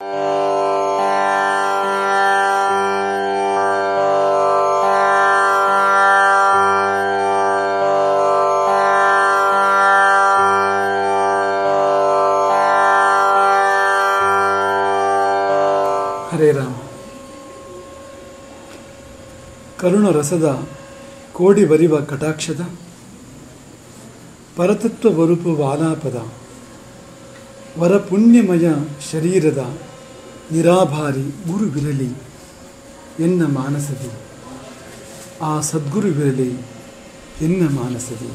ಹರೇ ರಾಮ. ಕರುಣ ರಸದ ಕೋಡಿ ಬರಿವ ಕಟಾಕ್ಷದ ಪರತತ್ವ ಬರುಪು ವಾಲಾಪದ ವರ ಪುಣ್ಯಮಯ ಶರೀರದ ನಿರಾಭಾರಿ ಗುರು ವಿರಲಿ ಎನ್ನ ಮಾನಸದಿ, ಆ ಸದ್ಗುರು ವಿರಲಿ ಎನ್ನ ಮಾನಸದಿ.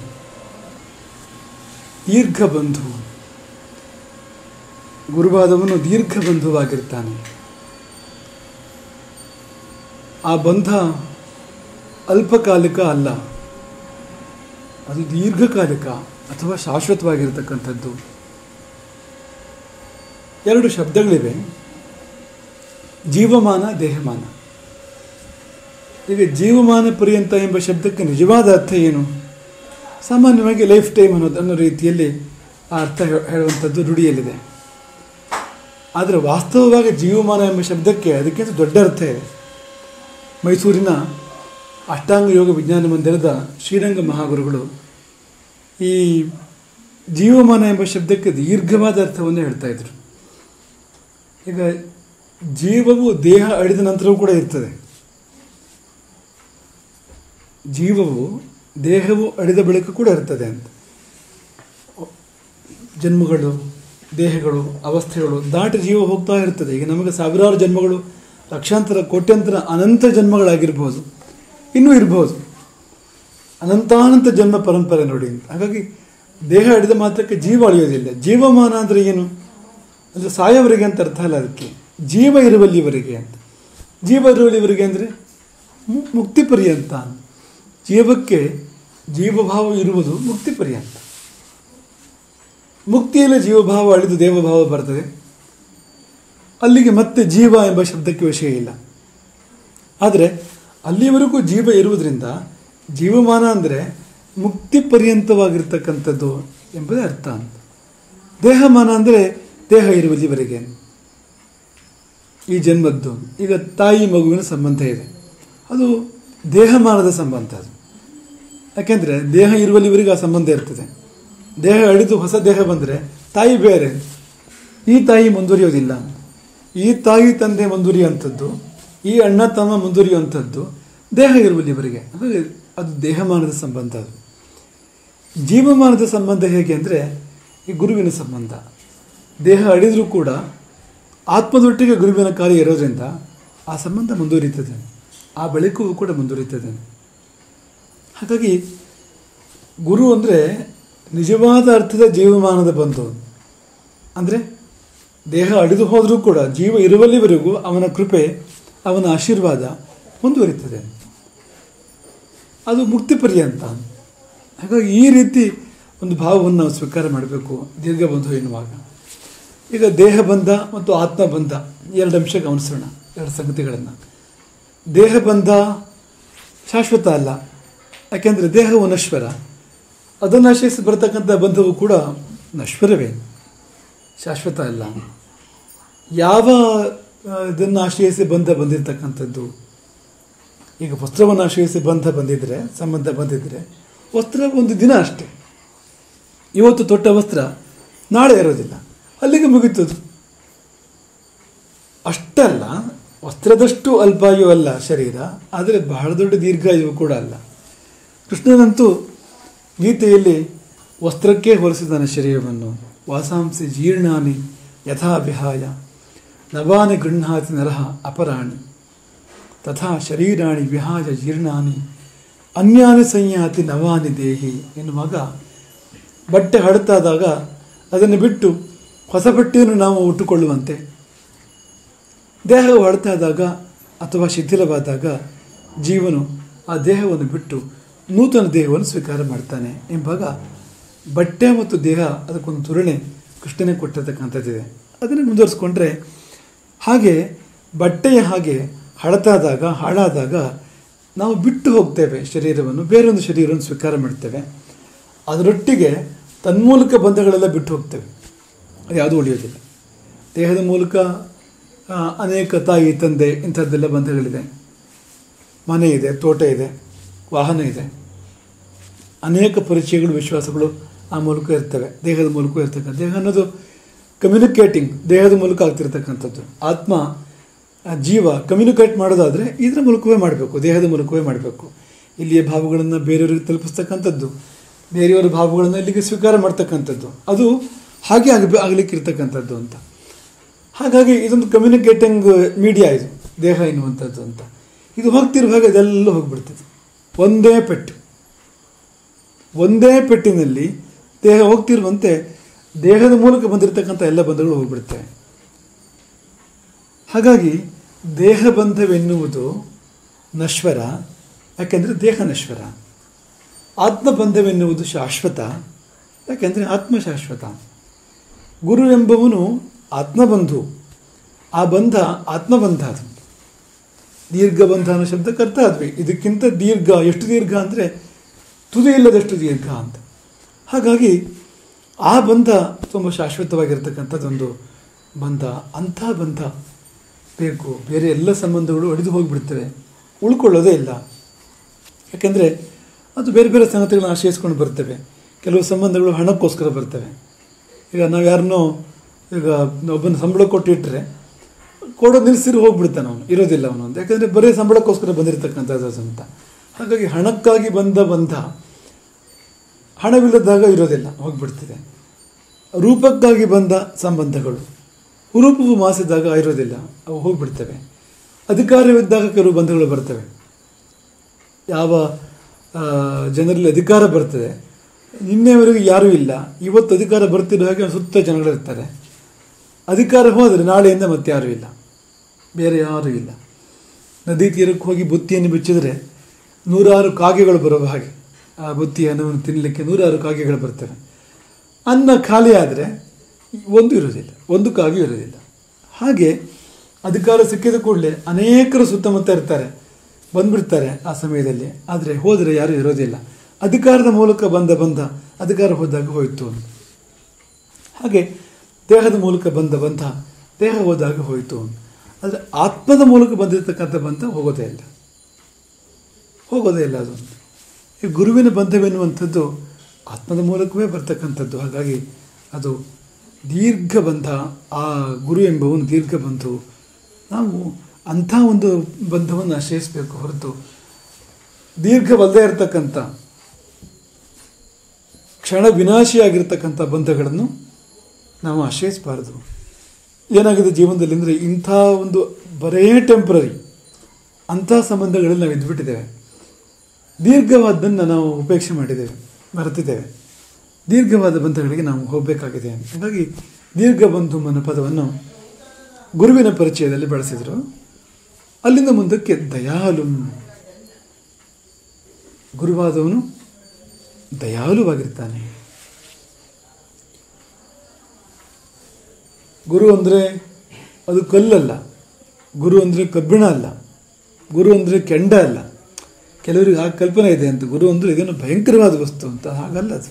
ದೀರ್ಘ ಬಂಧು, ಗುರುವಾದವನು ದೀರ್ಘ ಬಂಧುವಾಗಿರ್ತಾನೆ. ಆ ಬಂಧ ಅಲ್ಪಕಾಲಿಕ ಅಲ್ಲ, ಅದು ದೀರ್ಘಕಾಲಿಕ ಅಥವಾ ಶಾಶ್ವತವಾಗಿರತಕ್ಕಂಥದ್ದು. ಎರಡು ಶಬ್ದಗಳಿವೆ, ಜೀವಮಾನ, ದೇಹಮಾನ. ಈಗ ಜೀವಮಾನ ಪರ್ಯಂತ ಎಂಬ ಶಬ್ದಕ್ಕೆ ನಿಜವಾದ ಅರ್ಥ ಏನು? ಸಾಮಾನ್ಯವಾಗಿ ಲೈಫ್ ಟೈಮ್ ಅನ್ನೋ ರೀತಿಯಲ್ಲಿ ಆ ಅರ್ಥ ಹೇಳುವಂಥದ್ದು ರೂಢಿಯಲ್ಲಿದೆ. ಆದರೆ ವಾಸ್ತವವಾಗಿ ಜೀವಮಾನ ಎಂಬ ಶಬ್ದಕ್ಕೆ ಅದಕ್ಕಿಂತ ದೊಡ್ಡ ಅರ್ಥ ಇದೆ. ಮೈಸೂರಿನ ಅಷ್ಟಾಂಗ ಯೋಗ ವಿಜ್ಞಾನ ಮಂದಿರದ ಶ್ರೀರಂಗ ಮಹಾಗುರುಗಳು ಈ ಜೀವಮಾನ ಎಂಬ ಶಬ್ದಕ್ಕೆ ದೀರ್ಘವಾದ ಅರ್ಥವನ್ನು ಹೇಳ್ತಾ ಇದ್ರು. ಈಗ ಜೀವವು ದೇಹ ಅಳಿದ ನಂತರವೂ ಕೂಡ ಇರ್ತದೆ. ಜೀವವು ದೇಹವು ಅಳಿದ ಬಳಿಕ ಕೂಡ ಇರ್ತದೆ ಅಂತ. ಜನ್ಮಗಳು, ದೇಹಗಳು, ಅವಸ್ಥೆಗಳು ದಾಟಿ ಜೀವ ಹೋಗ್ತಾ ಇರ್ತದೆ. ಈಗ ನಮಗೆ ಸಾವಿರಾರು ಜನ್ಮಗಳು, ಲಕ್ಷಾಂತರ, ಕೋಟ್ಯಂತರ, ಅನಂತ ಜನ್ಮಗಳಾಗಿರ್ಬೋದು, ಇನ್ನೂ ಇರ್ಬೋದು. ಅನಂತಾನಂತ ಜನ್ಮ ಪರಂಪರೆ ನೋಡಿ ಅಂತ. ಹಾಗಾಗಿ ದೇಹ ಅಡಿದ ಮಾತ್ರಕ್ಕೆ ಜೀವ ಅಳಿಯೋದಿಲ್ಲ. ಜೀವಮಾನ ಅಂದರೆ ಏನು ಅಂದರೆ ಸಾಯೋವರೆಗೆ ಅಂತ ಅರ್ಥ ಅಲ್ಲ, ಅದಕ್ಕೆ ಜೀವ ಇರುವಲ್ಲಿವರೆಗೆ ಅಂತ. ಜೀವ ಇರುವಲ್ಲಿವರೆಗೆ ಅಂದರೆ ಮುಕ್ತಿ ಪರ್ಯಂತ. ಜೀವಕ್ಕೆ ಜೀವಭಾವ ಇರುವುದು ಮುಕ್ತಿ ಪರ್ಯಂತ. ಮುಕ್ತಿಯಲ್ಲಿ ಜೀವಭಾವ ಅಳಿದು ದೇವಭಾವ ಬರ್ತದೆ. ಅಲ್ಲಿಗೆ ಮತ್ತೆ ಜೀವ ಎಂಬ ಶಬ್ದಕ್ಕೆ ವಿಷಯ ಇಲ್ಲ. ಆದರೆ ಅಲ್ಲಿವರೆಗೂ ಜೀವ ಇರುವುದರಿಂದ ಜೀವಮಾನ ಅಂದರೆ ಮುಕ್ತಿ ಪರ್ಯಂತವಾಗಿರ್ತಕ್ಕಂಥದ್ದು ಎಂಬುದೇ ಅರ್ಥ ಅಂತ. ದೇಹಮಾನ ಅಂದರೆ ದೇಹ ಇರುವಲ್ಲಿವರೆಗೆ, ಈ ಜನ್ಮದ್ದು. ಈಗ ತಾಯಿ ಮಗುವಿನ ಸಂಬಂಧ ಇದೆ, ಅದು ದೇಹಮಾನದ ಸಂಬಂಧ. ಅದು ಯಾಕೆಂದರೆ ದೇಹ ಇರುವಲ್ಲಿವರೆಗೆ ಆ ಸಂಬಂಧ ಇರ್ತದೆ. ದೇಹ ಅಳಿದು ಹೊಸ ದೇಹ ಬಂದರೆ ತಾಯಿ ಬೇರೆ, ಈ ತಾಯಿ ಮುಂದುವರಿಯೋದಿಲ್ಲ. ಈ ತಾಯಿ ತಂದೆ ಮುಂದುವರಿಯುವಂಥದ್ದು, ಈ ಅಣ್ಣ ತಮ್ಮ ಮುಂದುವರಿಯುವಂಥದ್ದು ದೇಹ ಇರುವಲ್ಲಿವರೆಗೆ. ಅದು ದೇಹಮಾನದ ಸಂಬಂಧ. ಅದು ಜೀವಮಾನದ ಸಂಬಂಧ ಹೇಗೆ ಅಂದರೆ ಈ ಗುರುವಿನ ಸಂಬಂಧ. ದೇಹ ಅಳಿದರೂ ಕೂಡ ಆತ್ಮದೊಟ್ಟಿಗೆ ಗುರುವಿನ ಕಾರ್ಯ ಇರೋದ್ರಿಂದ ಆ ಸಂಬಂಧ ಮುಂದುವರಿಯುತ್ತದೆ, ಆ ಬಳಿಕವೂ ಕೂಡ ಮುಂದುವರಿಯುತ್ತದೆ. ಹಾಗಾಗಿ ಗುರು ಅಂದರೆ ನಿಜವಾದ ಅರ್ಥದ ಜೀವಮಾನದ ಬಂಧು. ಅಂದರೆ ದೇಹ ಅಡಿದು ಹೋದರೂ ಕೂಡ ಜೀವ ಇರುವಲ್ಲಿವರೆಗೂ ಅವನ ಕೃಪೆ, ಅವನ ಆಶೀರ್ವಾದ ಮುಂದುವರಿತದೆ. ಅದು ಮುಕ್ತಿ ಪರ್ಯಂತ. ಹಾಗಾಗಿ ಈ ರೀತಿ ಒಂದು ಭಾವವನ್ನು ನಾವು ಸ್ವೀಕಾರ ಮಾಡಬೇಕು ದೀರ್ಘಬಂಧು ಎನ್ನುವಾಗ. ಈಗ ದೇಹ ಬಂಧ ಮತ್ತು ಆತ್ಮಬಂಧ ಎರಡು ಅಂಶ ಗಮನಿಸೋಣ, ಎರಡು ಸಂಗತಿಗಳನ್ನು. ದೇಹ ಬಂಧ ಶಾಶ್ವತ ಅಲ್ಲ, ಯಾಕೆಂದರೆ ದೇಹವು ನಶ್ವರ. ಅದನ್ನು ಆಶ್ರಯಿಸಿ ಬರತಕ್ಕಂಥ ಬಂಧವು ಕೂಡ ನಶ್ವರವೇ, ಶಾಶ್ವತ ಅಲ್ಲ. ಯಾವ ಇದನ್ನು ಆಶ್ರಯಿಸಿ ಬಂದಿರತಕ್ಕಂಥದ್ದು? ಈಗ ವಸ್ತ್ರವನ್ನು ಆಶ್ರಯಿಸಿ ಬಂದಿದ್ದರೆ, ಸಂಬಂಧ ಬಂದಿದ್ದರೆ, ವಸ್ತ್ರ ಒಂದು ದಿನ ಅಷ್ಟೇ. ಇವತ್ತು ತೊಟ್ಟ ವಸ್ತ್ರ ನಾಳೆ ಇರೋದಿಲ್ಲ, ಅಲ್ಲಿಗೆ ಮುಗಿತದು. ಅಷ್ಟಲ್ಲ, ವಸ್ತ್ರದಷ್ಟು ಅಲ್ಪಾಯು ಅಲ್ಲ ಶರೀರ, ಆದರೆ ಬಹಳ ದೊಡ್ಡ ದೀರ್ಘಾಯುವು ಕೂಡ ಅಲ್ಲ. ಕೃಷ್ಣನಂತೂ ಗೀತೆಯಲ್ಲಿ ವಸ್ತ್ರಕ್ಕೆ ಹೋಲಿಸಿದಾನೆ ಶರೀರವನ್ನು. ವಾಸಾಂಸಿ ಜೀರ್ಣಾನಿ ಯಥಾ ವಿಹಾಯ ನವಾನಿ ಗೃಹಾತಿ ನರಹ ಅಪರಾಣಿ ತಥಾ ಶರೀರಾಣಿ ವಿಹಾಯ ಜೀರ್ಣಾನಿ ಅನ್ಯಾನಿ ಸಂಯಾತಿ ನವಾನಿ ದೇಹಿ ಎನ್ನುವಾಗ, ಬಟ್ಟೆ ಹಳತಾದಾಗ ಅದನ್ನು ಬಿಟ್ಟು ಹೊಸ ಬಟ್ಟೆಯನ್ನು ನಾವು ಉಟ್ಟುಕೊಳ್ಳುವಂತೆ, ದೇಹವು ಹಳತಾದಾಗ ಅಥವಾ ಶಿಥಿಲವಾದಾಗ ಜೀವನು ಆ ದೇಹವನ್ನು ಬಿಟ್ಟು ನೂತನ ದೇಹವನ್ನು ಸ್ವೀಕಾರ ಮಾಡ್ತಾನೆ ಎಂಬಾಗ ಬಟ್ಟೆ ಮತ್ತು ದೇಹ ಅದಕ್ಕೊಂದು ತುಲನೆ ಕೃಷ್ಣನೇ ಕೊಟ್ಟಿರ್ತಕ್ಕಂಥದ್ದಿದೆ. ಅದನ್ನು ಮುಂದುವರಿಸ್ಕೊಂಡ್ರೆ, ಹಾಗೆ ಬಟ್ಟೆಯ ಹಾಗೆ ಹಳತಾದಾಗ, ಹಾಳಾದಾಗ ನಾವು ಬಿಟ್ಟು ಹೋಗ್ತೇವೆ ಶರೀರವನ್ನು, ಬೇರೊಂದು ಶರೀರವನ್ನು ಸ್ವೀಕಾರ ಮಾಡ್ತೇವೆ. ಅದರೊಟ್ಟಿಗೆ ತನ್ಮೂಲಕ ಬಂಧಗಳೆಲ್ಲ ಬಿಟ್ಟು ಹೋಗ್ತೇವೆ, ಅದು ಯಾವುದೂ ಉಳಿಯೋದಿಲ್ಲ. ದೇಹದ ಮೂಲಕ ಅನೇಕ ತಾಯಿ ತಂದೆ ಇಂಥದ್ದೆಲ್ಲ ಬಂಧಗಳಿದೆ. ಮನೆ ಇದೆ, ತೋಟ ಇದೆ, ವಾಹನ ಇದೆ, ಅನೇಕ ಪರಿಚಯಗಳು ವಿಶ್ವಾಸಗಳು ಆ ಮೂಲಕ ಇರ್ತವೆ. ದೇಹದ ಮೂಲಕ ಇರ್ತಕ್ಕಂಥ, ದೇಹ ಅನ್ನೋದು ಕಮ್ಯುನಿಕೇಟಿಂಗ್, ದೇಹದ ಮೂಲಕ ಆಗ್ತಿರ್ತಕ್ಕಂಥದ್ದು. ಆತ್ಮ ಜೀವ ಕಮ್ಯುನಿಕೇಟ್ ಮಾಡೋದಾದರೆ ಇದರ ಮೂಲಕವೇ ಮಾಡಬೇಕು, ದೇಹದ ಮೂಲಕವೇ ಮಾಡಬೇಕು. ಇಲ್ಲಿಯ ಭಾವಗಳನ್ನು ಬೇರೆಯವರಿಗೆ ತಲುಪಿಸ್ತಕ್ಕಂಥದ್ದು, ಬೇರೆಯವರ ಭಾವಗಳನ್ನು ಇಲ್ಲಿಗೆ ಸ್ವೀಕಾರ ಮಾಡ್ತಕ್ಕಂಥದ್ದು, ಅದು ಹಾಗೆ ಆಗಲಿಕ್ಕಿರ್ತಕ್ಕಂಥದ್ದು ಅಂತ. ಹಾಗಾಗಿ ಇದೊಂದು ಕಮ್ಯುನಿಕೇಟಿಂಗ್ ಮೀಡಿಯಾ ಇದು ದೇಹ ಎನ್ನುವಂಥದ್ದು ಅಂತ. ಇದು ಹೋಗ್ತಿರುವಾಗ ಇದೆಲ್ಲ ಹೋಗ್ಬಿಡ್ತದೆ. ಒಂದೇ ಪೆಟ್ಟಿನಲ್ಲಿ ದೇಹ ಹೋಗ್ತಿರುವಂತೆ ದೇಹದ ಮೂಲಕ ಬಂದಿರತಕ್ಕಂಥ ಎಲ್ಲ ಬಂಧಗಳು ಹೋಗ್ಬಿಡ್ತವೆ. ಹಾಗಾಗಿ ದೇಹ ಬಂಧವೆನ್ನುವುದು ನಶ್ವರ, ಯಾಕೆಂದರೆ ದೇಹ ನಶ್ವರ. ಆತ್ಮಬಂಧವೆನ್ನುವುದು ಶಾಶ್ವತ, ಯಾಕೆಂದರೆ ಆತ್ಮ ಶಾಶ್ವತ. ಗುರು ಎಂಬವನು ಆತ್ಮಬಂಧು, ಆ ಬಂಧ ಆತ್ಮಬಂಧ. ಅದು ದೀರ್ಘಬಂಧ ಅನ್ನೋ ಶಬ್ದಕ್ಕೆ ಅರ್ಥ ಆದ್ವಿ. ಇದಕ್ಕಿಂತ ದೀರ್ಘ, ಎಷ್ಟು ದೀರ್ಘ ಅಂದರೆ ತುದಿ ಇಲ್ಲದಷ್ಟು ದೀರ್ಘ ಅಂತ. ಹಾಗಾಗಿ ಆ ಬಂಧ ತುಂಬ ಶಾಶ್ವತವಾಗಿರ್ತಕ್ಕಂಥದ್ದೊಂದು ಬಂಧ. ಅಂಥ ಬಂಧ ಬೇಕು. ಬೇರೆ ಎಲ್ಲ ಸಂಬಂಧಗಳು ಒಡೆದು ಹೋಗಿಬಿಡ್ತವೆ, ಉಳ್ಕೊಳ್ಳೋದೇ ಇಲ್ಲ. ಯಾಕೆಂದರೆ ಅದು ಬೇರೆ ಬೇರೆ ಸಂಗತಿಗಳನ್ನ ಆಶ್ರಯಿಸ್ಕೊಂಡು ಬರ್ತವೆ. ಕೆಲವು ಸಂಬಂಧಗಳು ಹಣಕ್ಕೋಸ್ಕರ ಬರ್ತವೆ. ಈಗ ನಾವು ಯಾರನ್ನೋ, ಈಗ ಒಬ್ಬನ ಸಂಬಳ ಕೊಟ್ಟಿಟ್ಟರೆ ಕೊಡೋದು ನಿಲ್ಲಿಸಿರು ಹೋಗ್ಬಿಡ್ತಾನೆ, ಅವನು ಇರೋದಿಲ್ಲ ಅವನು ಅಂತ. ಯಾಕೆಂದರೆ ಬರೀ ಸಂಬಳಕ್ಕೋಸ್ಕರ ಬಂದಿರತಕ್ಕಂಥದ್ದು ಅಂತ. ಹಾಗಾಗಿ ಹಣಕ್ಕಾಗಿ ಬಂಧ ಹಣವಿಲ್ಲದಾಗ ಇರೋದಿಲ್ಲ, ಹೋಗ್ಬಿಡ್ತಿದೆ. ರೂಪಕ್ಕಾಗಿ ಬಂದ ಸಂಬಂಧಗಳು ರೂಪವು ಮಾಸಿದಾಗ ಇರೋದಿಲ್ಲ, ಅವು ಹೋಗ್ಬಿಡ್ತವೆ. ಅಧಿಕಾರವಿದ್ದಾಗ ಕೆಲವು ಬಂಧಗಳು ಬರ್ತವೆ. ಯಾವ ಜನರಲ್ಲಿ ಅಧಿಕಾರ ಬರ್ತದೆ, ನಿನ್ನೆವರೆಗೂ ಯಾರೂ ಇಲ್ಲ, ಇವತ್ತು ಅಧಿಕಾರ ಬರ್ತಿರೋ ಹಾಗೆ ಸುತ್ತ ಜನಗಳಿರ್ತಾರೆ. ಅಧಿಕಾರ ಹೋದರೆ ನಾಳೆಯಿಂದ ಮತ್ತೆ ಯಾರೂ ಇಲ್ಲ, ಬೇರೆ ಯಾರೂ ಇಲ್ಲ. ನದಿ ತೀರಕ್ಕೆ ಹೋಗಿ ಬುತ್ತಿಯನ್ನು ಬಿಚ್ಚಿದರೆ 100 ಕಾಗೆಗಳು ಬರುವ ಹಾಗೆ, ಆ ಬುತ್ತಿ ಅನ್ನವನ್ನು ತಿನ್ನಲಿಕ್ಕೆ 100 ಕಾಗೆಗಳು ಬರ್ತವೆ. ಅನ್ನ ಖಾಲಿ ಆದರೆ ಒಂದು ಇರೋದಿಲ್ಲ, ಒಂದು ಕಾಗೆ ಇರೋದಿಲ್ಲ. ಹಾಗೆ ಅಧಿಕಾರ ಸಿಕ್ಕಿದ ಕೂಡಲೇ ಅನೇಕರು ಸುತ್ತಮುತ್ತ ಇರ್ತಾರೆ, ಬಂದ್ಬಿಡ್ತಾರೆ ಆ ಸಮಯದಲ್ಲಿ. ಆದರೆ ಹೋದರೆ ಯಾರೂ ಇರೋದಿಲ್ಲ. ಅಧಿಕಾರದ ಮೂಲಕ ಬಂದ ಅಧಿಕಾರ ಹೋದಾಗ ಹೋಯಿತು. ಹಾಗೆ ದೇಹದ ಮೂಲಕ ಬಂದ ದೇಹ ಹೋದಾಗ ಹೋಯಿತು. ಆದರೆ ಆತ್ಮದ ಮೂಲಕ ಬಂದಿರತಕ್ಕಂಥ ಬಂಧ ಹೋಗೋದೇ ಇಲ್ಲ ಅದು. ಈ ಗುರುವಿನ ಬಂಧವೆನ್ನುವಂಥದ್ದು ಆತ್ಮದ ಮೂಲಕವೇ ಬರ್ತಕ್ಕಂಥದ್ದು. ಹಾಗಾಗಿ ಅದು ದೀರ್ಘ ಬಂಧ. ಆ ಗುರು ಎಂಬವನು ದೀರ್ಘ ಬಂಧು. ನಾವು ಅಂಥ ಒಂದು ಬಂಧವನ್ನು ಆಶ್ರಯಿಸಬೇಕು ಹೊರತು ದೀರ್ಘವಲ್ಲದೆ ಇರತಕ್ಕಂಥ ಕ್ಷಣ ವಿನಾಶಿಯಾಗಿರ್ತಕ್ಕಂಥ ಬಂಧಗಳನ್ನು ನಾವು ಆಶ್ರಯಿಸಬಾರದು. ಏನಾಗಿದೆ ಜೀವನದಲ್ಲಿ ಅಂದರೆ ಇಂಥ ಒಂದು ಬರೇ ಟೆಂಪ್ರರಿ ಅಂಥ ಸಂಬಂಧಗಳಲ್ಲಿ ನಾವು ಇದ್ದುಬಿಟ್ಟಿದ್ದೇವೆ. ದೀರ್ಘವಾದ್ದನ್ನು ನಾವು ಉಪೇಕ್ಷೆ ಮಾಡಿದ್ದೇವೆ, ಮರೆತಿದ್ದೇವೆ. ದೀರ್ಘವಾದ ಬಂಧಗಳಿಗೆ ನಾವು ಹೋಗಬೇಕಾಗಿದೆ. ಹಾಗಾಗಿ ದೀರ್ಘ ಬಂಧು ಅನ್ನೋ ಪದವನ್ನು ಗುರುವಿನ ಪರಿಚಯದಲ್ಲಿ ಬಳಸಿದರು. ಅಲ್ಲಿಂದ ಮುಂದಕ್ಕೆ ದಯಾಲು. ಗುರುವಾದವನು ದಯಾಳುವಾಗಿರ್ತಾನೆ. ಗುರು ಅಂದರೆ ಅದು ಕಲ್ಲಲ್ಲ, ಗುರು ಅಂದರೆ ಕಬ್ಬಿಣ ಅಲ್ಲ, ಗುರು ಅಂದರೆ ಕೆಂಡ ಅಲ್ಲ. ಕೆಲವರಿಗೆ ಆ ಕಲ್ಪನೆ ಇದೆ ಅಂತ, ಗುರು ಅಂದರೆ ಇದೇನು ಭಯಂಕರವಾದ ವಸ್ತು ಅಂತ. ಹಾಗಲ್ಲ, ಅದು